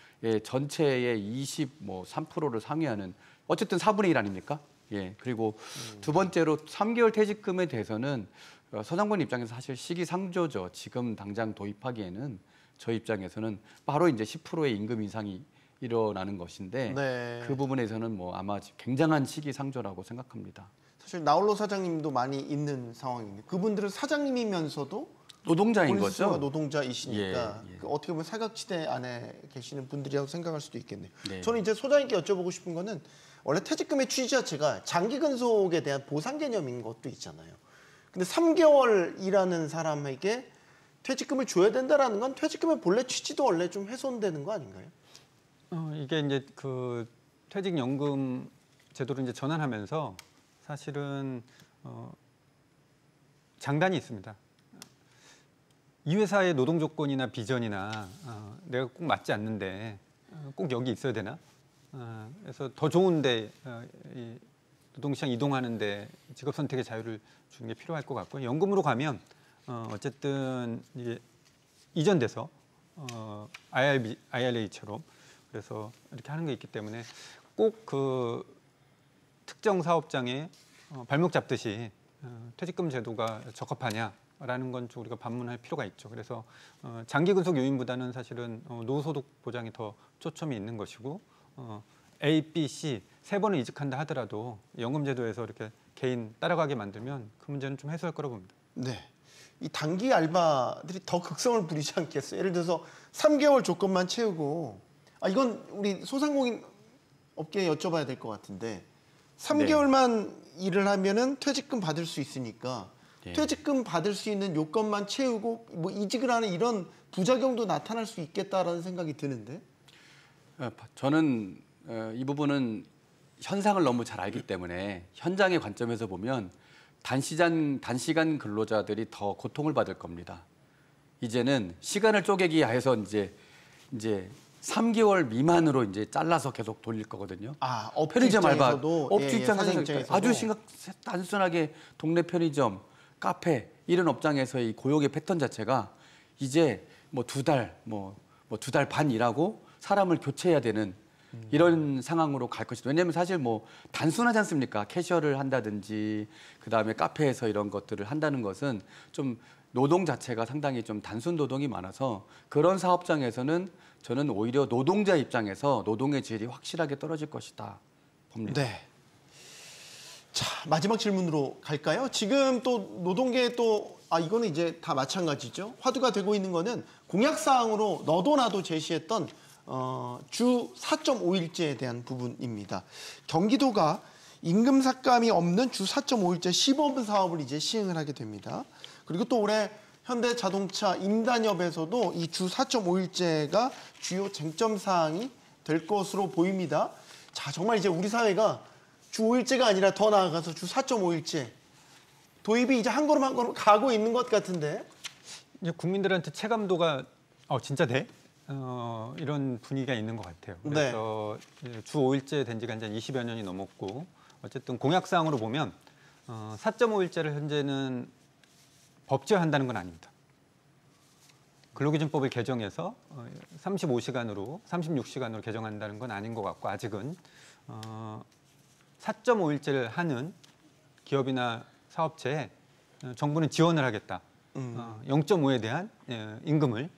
전체의 23%를 상회하는 어쨌든 4분의 1 아닙니까? 예. 그리고 두 번째로 3개월 퇴직금에 대해서는 소상공인 입장에서 사실 시기상조죠. 지금 당장 도입하기에는 저희 입장에서는 바로 이제 10%의 임금 인상이 일어나는 것인데 네. 그 부분에서는 뭐 아마 굉장한 시기상조라고 생각합니다. 사실 나홀로 사장님도 많이 있는 상황인데 그분들은 사장님이면서도 노동자인 본인 스스로가 거죠. 노동자이시니까 예, 예. 그 어떻게 보면 사각지대 안에 계시는 분들이라고 생각할 수도 있겠네요. 네. 저는 이제 소장님께 여쭤보고 싶은 거는 원래 퇴직금의 취지 자체가 장기 근속에 대한 보상 개념인 것도 있잖아요. 근데 3개월 일하는 사람에게 퇴직금을 줘야 된다라는 건 퇴직금의 본래 취지도 원래 좀 훼손되는 거 아닌가요? 이게 이제 그 퇴직연금 제도를 이제 전환하면서 사실은 장단이 있습니다. 이 회사의 노동 조건이나 비전이나 내가 꼭 맞지 않는데 꼭 여기 있어야 되나? 그래서 더 좋은데 이 노동시장 이동하는데 직업 선택의 자유를 주는 게 필요할 것 같고요. 연금으로 가면 어쨌든 이게 이전돼서 IRA처럼 그래서 이렇게 하는 게 있기 때문에 꼭 그 특정 사업장에 발목 잡듯이 퇴직금 제도가 적합하냐라는 건 좀 우리가 반문할 필요가 있죠. 그래서 장기 근속 요인보다는 사실은 노후소득 보장이 더 초점이 있는 것이고 A, B, C 세 번을 이직한다 하더라도 연금 제도에서 이렇게 개인 따라가게 만들면 그 문제는 좀 해소할 거라고 봅니다. 네. 이 단기 알바들이 더 극성을 부리지 않겠어요? 예를 들어서 3개월 조건만 채우고 이건 우리 소상공인 업계에 여쭤봐야 될 것 같은데 3개월만 일을 하면은 퇴직금 받을 수 있으니까 네. 퇴직금 받을 수 있는 요건만 채우고 뭐 이직을 하는 이런 부작용도 나타날 수 있겠다라는 생각이 드는데 저는 이 부분은 현상을 너무 잘 알기 때문에 현장의 관점에서 보면 단시간 근로자들이 더 고통을 받을 겁니다. 이제는 시간을 쪼개기 해서 이제 3개월 미만으로 이제 잘라서 계속 돌릴 거거든요. 업주 편의점 알바, 입장에서도 업주 사장 입장에서 아주 단순하게 동네 편의점, 카페 이런 업장에서의 고용의 패턴 자체가 이제 뭐 2달, 뭐 2달 반 일하고 사람을 교체해야 되는 이런 상황으로 갈 것이다. 왜냐하면 사실 뭐 단순하지 않습니까? 캐셔를 한다든지 그다음에 카페에서 이런 것들을 한다는 것은 좀 노동 자체가 상당히 좀 단순 노동이 많아서 그런 사업장에서는 저는 오히려 노동자 입장에서 노동의 질이 확실하게 떨어질 것이다 봅니다. 네. 자, 마지막 질문으로 갈까요? 지금 또 노동계 또 이거는 이제 다 마찬가지죠. 화두가 되고 있는 거는 공약 사항으로 너도 나도 제시했던 주 4.5일제에 대한 부분입니다. 경기도가 임금 삭감이 없는 주 4.5일제 시범 사업을 이제 시행을 하게 됩니다. 그리고 또 올해 현대자동차 임단협에서도 이 주 4.5일제가 주요 쟁점 사항이 될 것으로 보입니다. 자, 정말 이제 우리 사회가 주 5일제가 아니라 더 나아가서 주 4.5일제 도입이 이제 한 걸음 한 걸음 가고 있는 것 같은데. 이제 국민들한테 체감도가 진짜 돼? 이런 분위기가 있는 것 같아요. 그래서 주 5일제 된 지가 이제 20여 년이 넘었고 어쨌든 공약사항으로 보면 4.5일제를 현재는 법제화한다는 건 아닙니다. 근로기준법을 개정해서 36시간으로 개정한다는 건 아닌 것 같고 아직은 4.5일제를 하는 기업이나 사업체에 정부는 지원을 하겠다. 0.5에 대한 임금을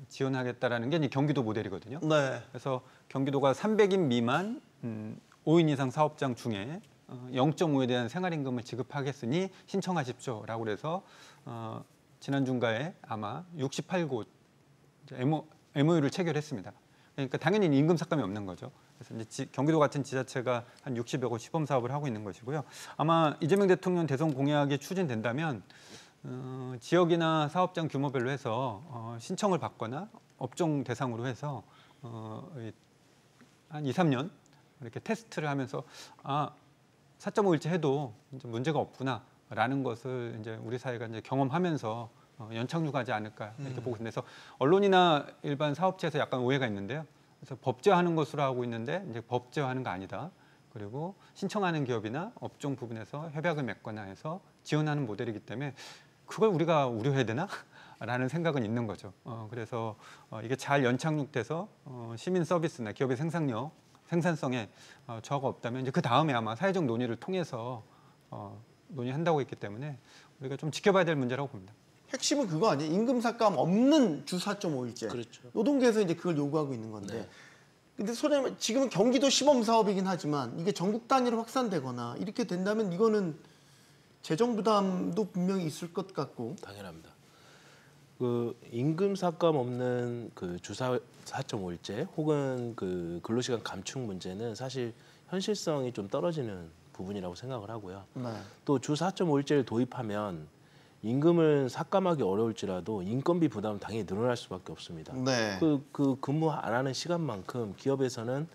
지원하겠다라는 게 이제 경기도 모델이거든요. 네. 그래서 경기도가 300인 미만 5인 이상 사업장 중에 0.5에 대한 생활임금을 지급하겠으니 신청하십시오라고 그래서 지난 중가에 아마 68곳 MOU를 체결했습니다. 그러니까 당연히 임금 삭감이 없는 거죠. 그래서 이제 경기도 같은 지자체가 한 60여 곳 시범 사업을 하고 있는 것이고요. 아마 이재명 대통령 대선 공약이 추진된다면 지역이나 사업장 규모별로 해서 신청을 받거나 업종 대상으로 해서 한 2, 3년 이렇게 테스트를 하면서 4.5일제 해도 이제 문제가 없구나라는 것을 이제 우리 사회가 이제 경험하면서 연착륙하지 않을까 이렇게 보고 있습니다. 그래서 언론이나 일반 사업체에서 약간 오해가 있는데요. 그래서 법제화하는 것으로 하고 있는데 이제 법제화하는 거 아니다. 그리고 신청하는 기업이나 업종 부분에서 협약을 맺거나 해서 지원하는 모델이기 때문에 그걸 우리가 우려해야 되나? 라는 생각은 있는 거죠. 그래서 이게 잘 연착륙돼서 시민 서비스나 기업의 생산력, 생산성에 저하가 없다면 이제 그 다음에 아마 사회적 논의를 통해서 논의한다고 했기 때문에 우리가 좀 지켜봐야 될 문제라고 봅니다. 핵심은 그거 아니에요? 임금 삭감 없는 주 4.5일제. 그렇죠. 노동계에서 이제 그걸 요구하고 있는 건데. 네. 근데 소장님 지금은 경기도 시범 사업이긴 하지만 이게 전국 단위로 확산되거나 이렇게 된다면 이거는 재정 부담도 분명히 있을 것 같고. 당연합니다. 그 임금 삭감 없는 그 주 4.5일제 혹은 그 근로시간 감축 문제는 사실 현실성이 좀 떨어지는 부분이라고 생각을 하고요. 네. 또 주 4.5일제를 도입하면 임금을 삭감하기 어려울지라도 인건비 부담은 당연히 늘어날 수밖에 없습니다. 네. 그 근무 안 하는 시간만큼 기업에서는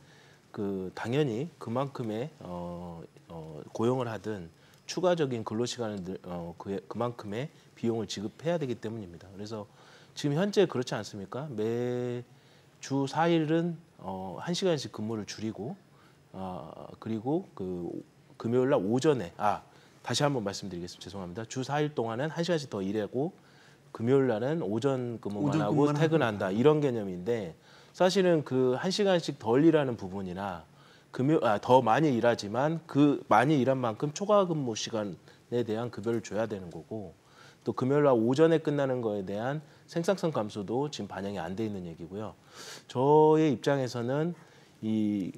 그 당연히 그만큼의 고용을 하든 추가적인 근로시간을 그만큼의 비용을 지급해야 되기 때문입니다. 그래서 지금 현재 그렇지 않습니까? 매 주 4일은 1시간씩 근무를 줄이고 그리고 그 금요일 날 오전에 다시 한번 말씀드리겠습니다. 죄송합니다. 주 4일 동안은 1시간씩 더 일하고 금요일 날은 오전 근무만 하고 퇴근한다. 이런 개념인데 사실은 그 1시간씩 덜 일하는 부분이나 더 많이 일하지만 그 많이 일한 만큼 초과 근무 시간에 대한 급여를 줘야 되는 거고 또 금요일 날 오전에 끝나는 거에 대한 생산성 감소도 지금 반영이 안 돼 있는 얘기고요. 저의 입장에서는 이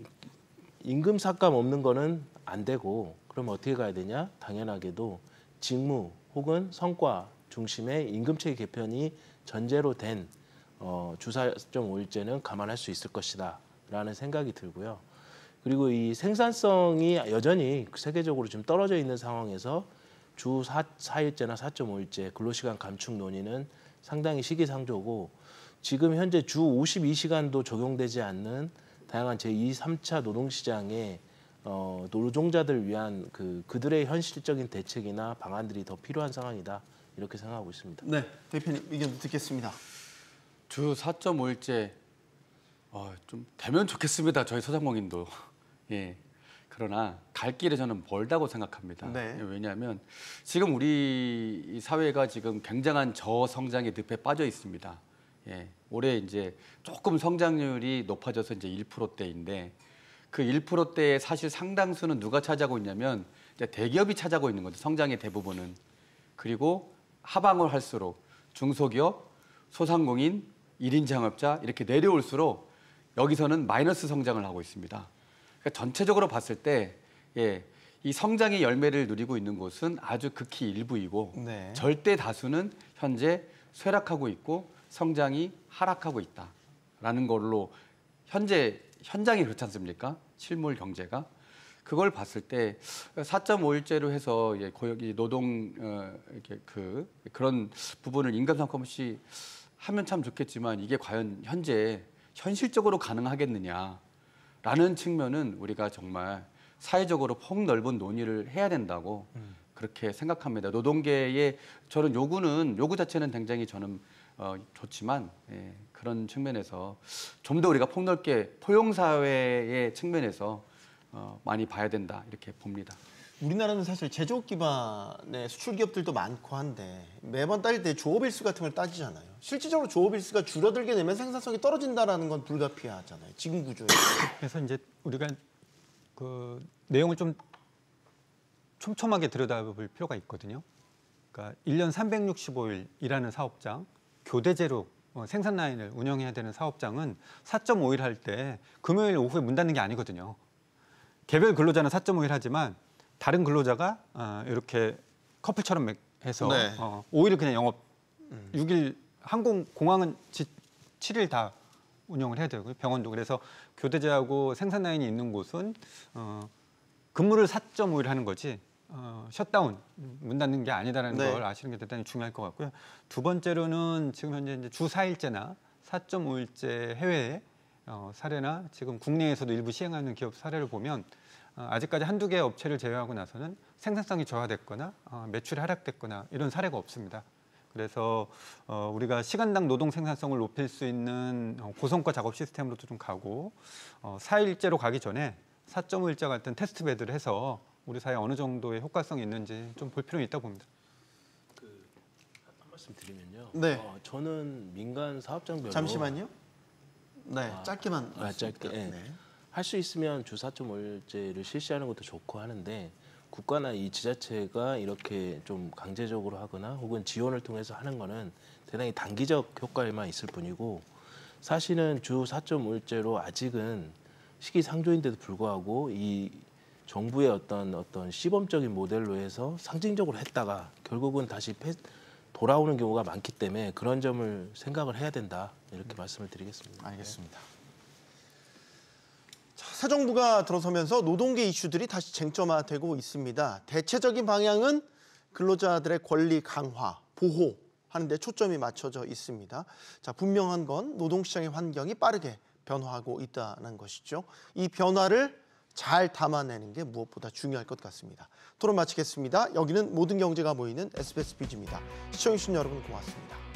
임금 삭감 없는 거는 안 되고 그럼 어떻게 가야 되냐? 당연하게도 직무 혹은 성과 중심의 임금체계 개편이 전제로 된 주 4.5일제는 감안할 수 있을 것이다 라는 생각이 들고요. 그리고 이 생산성이 여전히 세계적으로 지금 떨어져 있는 상황에서 주 4일제나 4.5일제 근로시간 감축 논의는 상당히 시기상조고 지금 현재 주 52시간도 적용되지 않는 다양한 제2, 3차 노동시장에 노동자들을 위한 그들의 현실적인 대책이나 방안들이 더 필요한 상황이다 이렇게 생각하고 있습니다. 네, 대표님 의견 듣겠습니다. 주 4.5일제 좀 되면 좋겠습니다. 저희 소상공인도. 예. 그러나 갈 길에 저는 멀다고 생각합니다. 네. 왜냐하면 지금 우리 사회가 지금 굉장한 저성장의 늪에 빠져 있습니다. 예. 올해 이제 조금 성장률이 높아져서 이제 1%대인데 그 1%대의 사실 상당수는 누가 차지하고 있냐면 이제 대기업이 차지하고 있는 거죠. 성장의 대부분은. 그리고 하방을 할수록 중소기업, 소상공인, 1인 창업자 이렇게 내려올수록 여기서는 마이너스 성장을 하고 있습니다. 그러니까 전체적으로 봤을 때 이 성장의 열매를 누리고 있는 곳은 아주 극히 일부이고 네. 절대 다수는 현재 쇠락하고 있고 성장이 하락하고 있다라는 걸로 현재 현장이 그렇지 않습니까? 실물 경제가. 그걸 봤을 때 4.5일제로 해서 고용이 노동 이렇게 그런 부분을 임금 상권 없이 하면 참 좋겠지만 이게 과연 현재 현실적으로 가능하겠느냐라는 측면은 우리가 정말 사회적으로 폭넓은 논의를 해야 된다고 그렇게 생각합니다. 노동계의 저는 요구 자체는 굉장히 저는 좋지만 그런 측면에서 좀 더 우리가 폭넓게 포용사회의 측면에서 많이 봐야 된다 이렇게 봅니다. 우리나라는 사실 제조업 기반의 수출 기업들도 많고 한데 매번 따질 때 조업일수 같은 걸 따지잖아요. 실질적으로 조업일수가 줄어들게 되면 생산성이 떨어진다라는 건 불가피하잖아요. 지금 구조에. 그래서 이제 우리가 그 내용을 좀 촘촘하게 들여다볼 필요가 있거든요. 그러니까 1년 365일 일하는 사업장, 교대제로 생산 라인을 운영해야 되는 사업장은 4.5일 할 때 금요일 오후에 문 닫는 게 아니거든요. 개별 근로자는 4.5일 하지만 다른 근로자가 이렇게 커플처럼 해서 네. 5일 그냥 영업, 6일 공항은 7일 다 운영을 해야 되고요. 병원도. 그래서 교대제하고 생산 라인이 있는 곳은 근무를 4.5일 하는 거지 셧다운, 문 닫는 게 아니다라는 네. 걸 아시는 게 대단히 중요할 것 같고요. 두 번째로는 지금 현재 이제 주 4일제나 4.5일제 해외에 사례나 지금 국내에서도 일부 시행하는 기업 사례를 보면 아직까지 한두 개 업체를 제외하고 나서는 생산성이 저하됐거나 매출이 하락됐거나 이런 사례가 없습니다. 그래서 우리가 시간당 노동 생산성을 높일 수 있는 고성과 작업 시스템으로도 좀 가고 4일제로 가기 전에 4.5일제 같은 테스트 배드를 해서 우리 사회에 어느 정도의 효과성이 있는지 좀 볼 필요는 있다고 봅니다. 한 말씀 드리면요. 네. 저는 민간 사업장별로 잠시만요. 네, 짧게만. 짧게. 네. 할 수 있으면 주 4.5일제를 실시하는 것도 좋고 하는데 국가나 이 지자체가 이렇게 좀 강제적으로 하거나 혹은 지원을 통해서 하는 거는 대단히 단기적 효과에만 있을 뿐이고 사실은 주 4.5일제로 아직은 시기상조인데도 불구하고 이 정부의 어떤 시범적인 모델로 해서 상징적으로 했다가 결국은 다시 돌아오는 경우가 많기 때문에 그런 점을 생각을 해야 된다 이렇게 말씀을 드리겠습니다. 알겠습니다. 자, 새 정부가 들어서면서 노동계 이슈들이 다시 쟁점화되고 있습니다. 대체적인 방향은 근로자들의 권리 강화, 보호하는 데 초점이 맞춰져 있습니다. 자, 분명한 건 노동시장의 환경이 빠르게 변화하고 있다는 것이죠. 이 변화를 잘 담아내는 게 무엇보다 중요할 것 같습니다. 토론 마치겠습니다. 여기는 모든 경제가 모이는 SBS 비즈입니다. 시청해주신 여러분 고맙습니다.